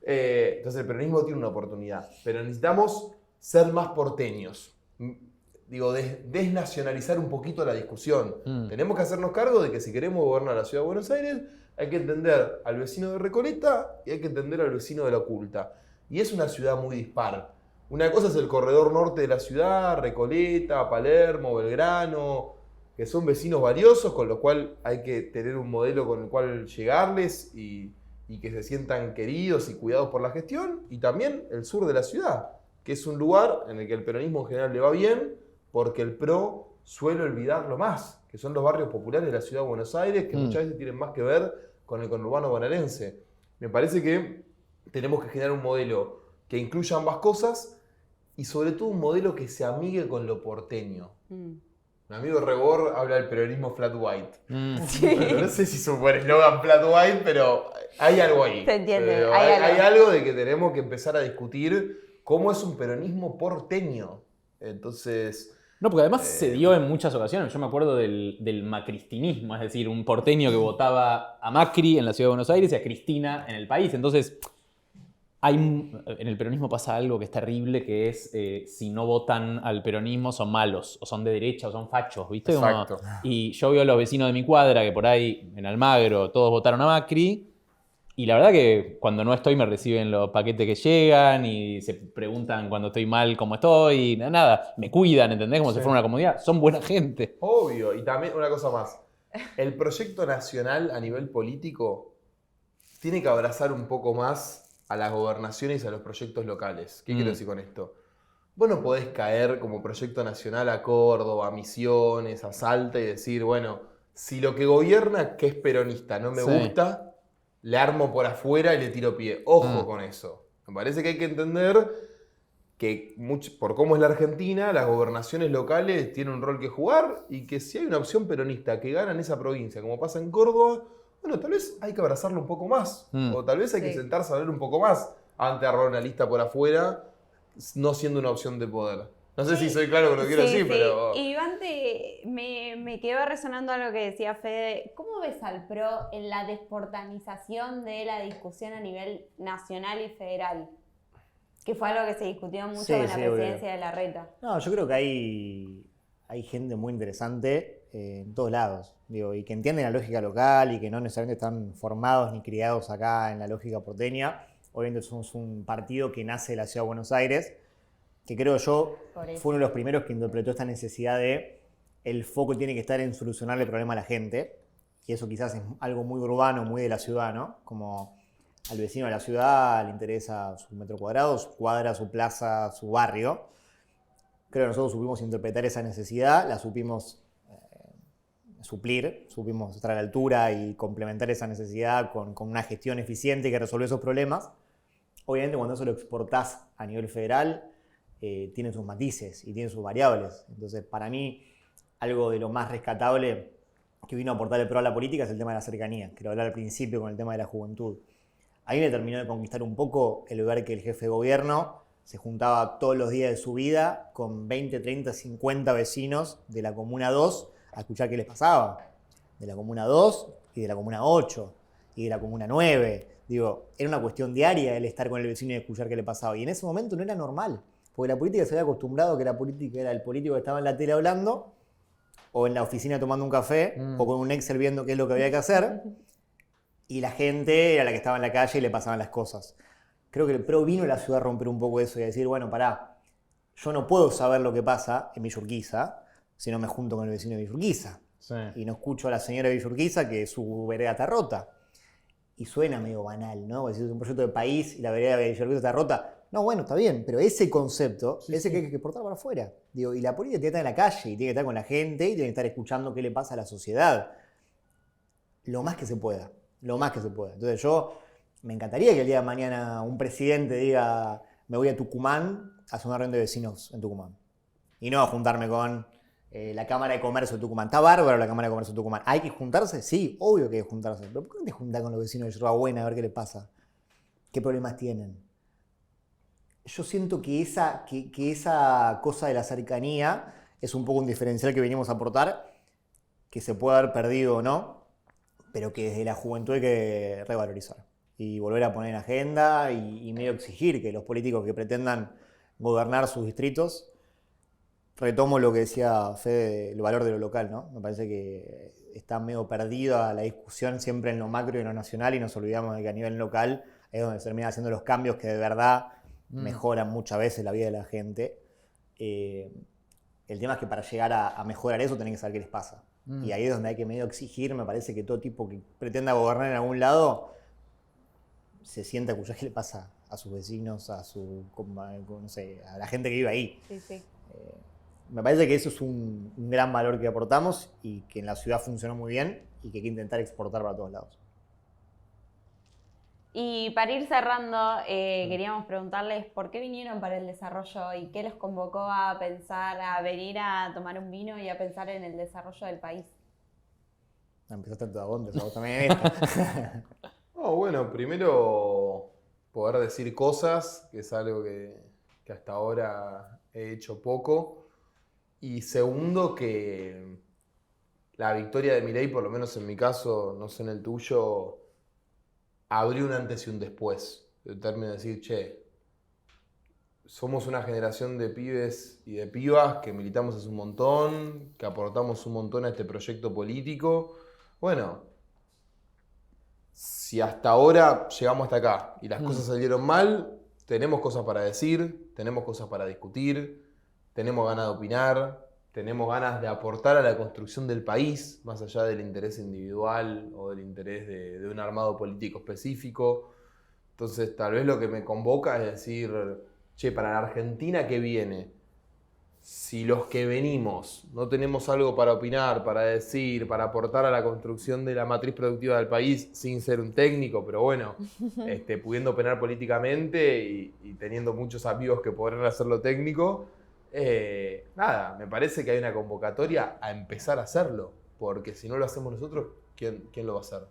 Entonces el peronismo tiene una oportunidad, pero necesitamos ser más porteños. Desnacionalizar un poquito la discusión. Tenemos que hacernos cargo de que si queremos gobernar la ciudad de Buenos Aires, hay que entender al vecino de Recoleta y hay que entender al vecino de La Oculta. Y es una ciudad muy dispar. Una cosa es el corredor norte de la ciudad, Recoleta, Palermo, Belgrano, que son vecinos valiosos, con lo cual hay que tener un modelo con el cual llegarles y que se sientan queridos y cuidados por la gestión. Y también el sur de la ciudad, que es un lugar en el que el peronismo en general le va bien, porque el PRO suele olvidarlo más, que son los barrios populares de la ciudad de Buenos Aires, que muchas veces tienen más que ver con el conurbano bonaerense. Me parece que tenemos que generar un modelo que incluya ambas cosas y sobre todo un modelo que se amigue con lo porteño. Mi amigo Rebor habla del peronismo flat white. Bueno, no sé si es un buen eslogan flat white, pero hay algo ahí. Se entiende, hay algo de que tenemos que empezar a discutir cómo es un peronismo porteño. Entonces... No, porque además se dio en muchas ocasiones. Yo me acuerdo del macristinismo, es decir, un porteño que votaba a Macri en la ciudad de Buenos Aires y a Cristina en el país. Entonces, en el peronismo pasa algo que es terrible, que es si no votan al peronismo son malos, o son de derecha, o son fachos, ¿viste? Exacto. Y yo veo a los vecinos de mi cuadra, que por ahí en Almagro todos votaron a Macri, y la verdad que cuando no estoy me reciben los paquetes que llegan y se preguntan cuando estoy mal cómo estoy, nada, me cuidan, ¿entendés? Como si fuera una comunidad. Son buena gente. Obvio. Y también una cosa más. El proyecto nacional a nivel político tiene que abrazar un poco más a las gobernaciones y a los proyectos locales. ¿Qué quiero decir con esto? Vos no podés caer como proyecto nacional a Córdoba, a Misiones, a Salta y decir, bueno, si lo que gobierna, que es peronista, no me gusta... le armo por afuera y le tiro pie. Ojo con eso. Me parece que hay que entender que por cómo es la Argentina, las gobernaciones locales tienen un rol que jugar y que si hay una opción peronista que gana en esa provincia, como pasa en Córdoba, bueno, tal vez hay que abrazarlo un poco más. O tal vez hay que sentarse a hablar un poco más. antes de armar una lista por afuera, no siendo una opción de poder. No sé si soy claro con lo que quiero decir, pero... Y Ivante, me quedó resonando algo que decía Fede. ¿Cómo ves al PRO en la desportanización de la discusión a nivel nacional y federal? Que fue algo que se discutió mucho con la presidencia de Larreta. No, yo creo que hay gente muy interesante en todos lados, digo, y que entienden la lógica local y que no necesariamente están formados ni criados acá en la lógica porteña. Obviamente somos un partido que nace de la Ciudad de Buenos Aires, que creo yo fue uno de los primeros que interpretó esta necesidad de el foco tiene que estar en solucionarle el problema a la gente, y eso quizás es algo muy urbano, muy de la ciudad, ¿no? Como al vecino de la ciudad le interesa su metro cuadrado, su cuadra, su plaza, su barrio. Creo que nosotros supimos interpretar esa necesidad, la supimos suplir, supimos estar a la altura y complementar esa necesidad con una gestión eficiente que resuelve esos problemas. Obviamente cuando eso lo exportás a nivel federal, tiene sus matices y tiene sus variables. Entonces, para mí, algo de lo más rescatable que vino a aportar el PRO a la política es el tema de la cercanía, que lo hablaba al principio con el tema de la juventud. A mí me terminó de conquistar un poco el ver que el jefe de gobierno se juntaba todos los días de su vida con 20, 30, 50 vecinos de la Comuna 2 a escuchar qué les pasaba. De la Comuna 2 y de la Comuna 8 y de la Comuna 9. Digo, era una cuestión diaria el estar con el vecino y escuchar qué le pasaba. Y en ese momento no era normal. Porque la política se había acostumbrado a que la política era el político que estaba en la tele hablando, o en la oficina tomando un café, o con un Excel viendo qué es lo que había que hacer, y la gente era la que estaba en la calle y le pasaban las cosas. Creo que el PRO vino a la ciudad a romper un poco eso y a decir, bueno, pará, yo no puedo saber lo que pasa en Villurquiza si no me junto con el vecino de Villurquiza. Sí. Y no escucho a la señora de Villurquiza que su vereda está rota. Y suena medio banal, ¿no? Es decir, un proyecto de país y la vereda de Villurquiza está rota. No, bueno, está bien, pero ese concepto, que hay que exportar para afuera. Digo, y la política tiene que estar en la calle, y tiene que estar con la gente, y tiene que estar escuchando qué le pasa a la sociedad. Lo más que se pueda, lo más que se pueda. Entonces me encantaría que el día de mañana un presidente diga, me voy a Tucumán a hacer una reunión de vecinos en Tucumán. Y no a juntarme con la Cámara de Comercio de Tucumán. Está bárbaro la Cámara de Comercio de Tucumán. ¿Hay que juntarse? Sí, obvio que hay que juntarse. Pero ¿por qué no te juntás con los vecinos de Yerba Buena a ver qué les pasa? ¿Qué problemas tienen? Yo siento que esa cosa de la cercanía es un poco un diferencial que venimos a aportar, que se puede haber perdido o no, pero que desde la juventud hay que revalorizar y volver a poner en agenda y medio exigir que los políticos que pretendan gobernar sus distritos, retomo lo que decía Fede del valor de lo local, ¿no? Me parece que está medio perdida la discusión siempre en lo macro y en lo nacional y nos olvidamos de que a nivel local es donde se terminan haciendo los cambios que de verdad mejoran muchas veces la vida de la gente. El tema es que para llegar a mejorar eso tenés que saber qué les pasa. Y ahí es donde hay que medio exigir, me parece que todo tipo que pretenda gobernar en algún lado se sienta a escuchar qué le pasa a sus vecinos, a la gente que vive ahí. Sí, sí. Me parece que eso es un gran valor que aportamos y que en la ciudad funcionó muy bien y que hay que intentar exportar para todos lados. Y para ir cerrando, queríamos preguntarles por qué vinieron para el desarrollo y qué los convocó a pensar, a venir a tomar un vino y a pensar en el desarrollo del país. Empezaste a Bondes, a vos también. No, bueno, primero poder decir cosas, que es algo que hasta ahora he hecho poco. Y segundo, que la victoria de Milei, por lo menos en mi caso, no sé en el tuyo, abrió un antes y un después. El término de decir, che, somos una generación de pibes y de pibas que militamos hace un montón, que aportamos un montón a este proyecto político. Bueno, si hasta ahora llegamos hasta acá y las cosas salieron mal, tenemos cosas para decir, tenemos cosas para discutir, tenemos ganas de opinar, tenemos ganas de aportar a la construcción del país, más allá del interés individual o del interés de un armado político específico. Entonces, tal vez lo que me convoca es decir, che, para la Argentina que viene, si los que venimos no tenemos algo para opinar, para decir, para aportar a la construcción de la matriz productiva del país, sin ser un técnico, pero bueno, pudiendo opinar políticamente y teniendo muchos amigos que podrán hacerlo técnico, nada, me parece que hay una convocatoria a empezar a hacerlo, porque si no lo hacemos nosotros, ¿quién lo va a hacer?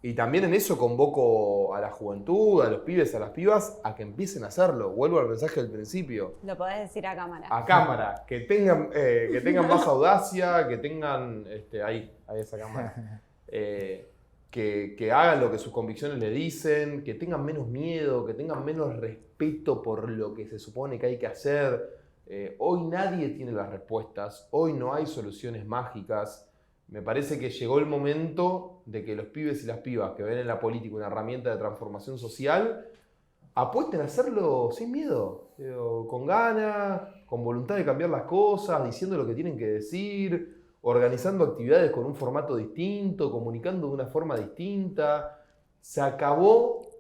Y también en eso convoco a la juventud, a los pibes, a las pibas, a que empiecen a hacerlo. Vuelvo al mensaje del principio. Lo podés decir a cámara. A cámara, que tengan más audacia, que tengan, ahí esa cámara, que hagan lo que sus convicciones le dicen, que tengan menos miedo, que tengan menos respeto por lo que se supone que hay que hacer. Hoy nadie tiene las respuestas, hoy no hay soluciones mágicas. Me parece que llegó el momento de que los pibes y las pibas que ven en la política una herramienta de transformación social apuesten a hacerlo sin miedo, con ganas, con voluntad de cambiar las cosas, diciendo lo que tienen que decir, organizando actividades con un formato distinto, comunicando de una forma distinta. Se acabó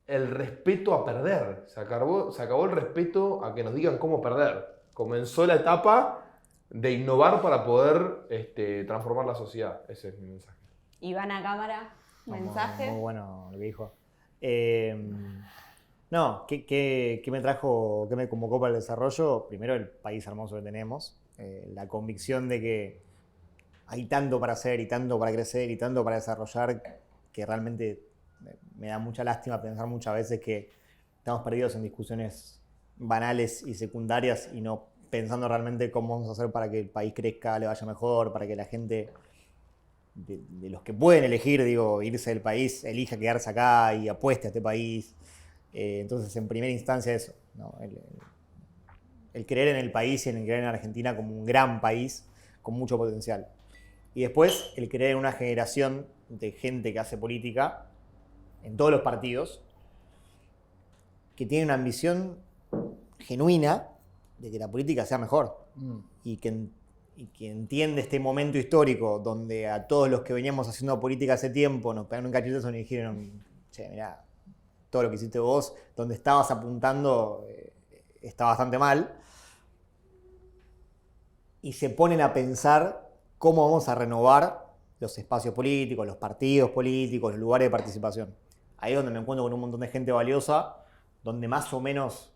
el respeto a perder, se acabó el respeto a que nos digan cómo perder. Comenzó la etapa de innovar para poder transformar la sociedad. Ese es mi mensaje. Iván a cámara, mensaje. Muy bueno lo que dijo. No, ¿qué me trajo, qué me convocó para el desarrollo? Primero, el país hermoso que tenemos, la convicción de que hay tanto para hacer y tanto para crecer y tanto para desarrollar que realmente me da mucha lástima pensar muchas veces que estamos perdidos en discusiones banales y secundarias y no pensando realmente cómo vamos a hacer para que el país crezca, le vaya mejor, para que la gente de los que pueden elegir, irse del país, elija quedarse acá y apueste a este país. Entonces, en primera instancia eso, ¿no? El creer en el país y el creer en Argentina como un gran país con mucho potencial. Y después, el creer en una generación de gente que hace política en todos los partidos, que tiene una ambición genuina de que la política sea mejor y que entiende este momento histórico donde a todos los que veníamos haciendo política hace tiempo nos pegaron un cachetazo y nos dijeron, che, mirá, todo lo que hiciste vos, donde estabas apuntando está bastante mal. Y se ponen a pensar cómo vamos a renovar los espacios políticos, los partidos políticos, los lugares de participación. Ahí es donde me encuentro con un montón de gente valiosa, donde más o menos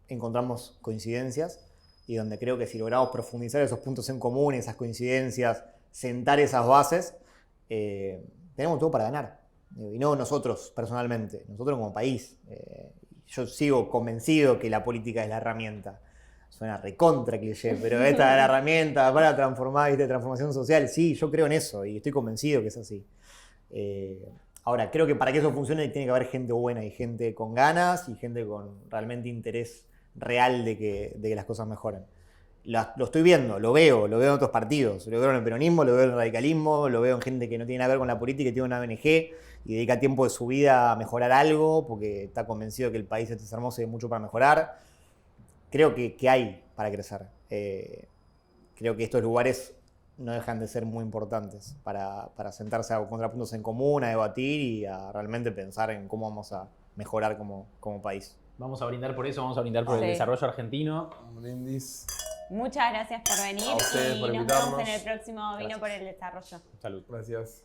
encontramos coincidencias y donde creo que si logramos profundizar esos puntos en común, esas coincidencias, sentar esas bases, tenemos todo para ganar. Y no nosotros personalmente, nosotros como país. Yo sigo convencido que la política es la herramienta. Suena recontra cliché, pero esta es la herramienta para transformar, transformación social. Sí, yo creo en eso y estoy convencido que es así. Ahora, creo que para que eso funcione tiene que haber gente buena y gente con ganas y gente con realmente interés real de que las cosas mejoren. Lo estoy viendo, lo veo en otros partidos, lo veo en el peronismo, lo veo en el radicalismo, lo veo en gente que no tiene nada que ver con la política, que tiene una ONG y dedica tiempo de su vida a mejorar algo porque está convencido que el país es hermoso y hay mucho para mejorar. Creo que hay para crecer. Creo que estos lugares no dejan de ser muy importantes para sentarse a contrapuntos en común, a debatir y a realmente pensar en cómo vamos a mejorar como país. Vamos a brindar por eso, vamos a brindar por el desarrollo argentino. Un brindis. Muchas gracias por venir A ustedes y por nos invitarnos. vemos en el próximo Vino por el Desarrollo. Salud. Gracias.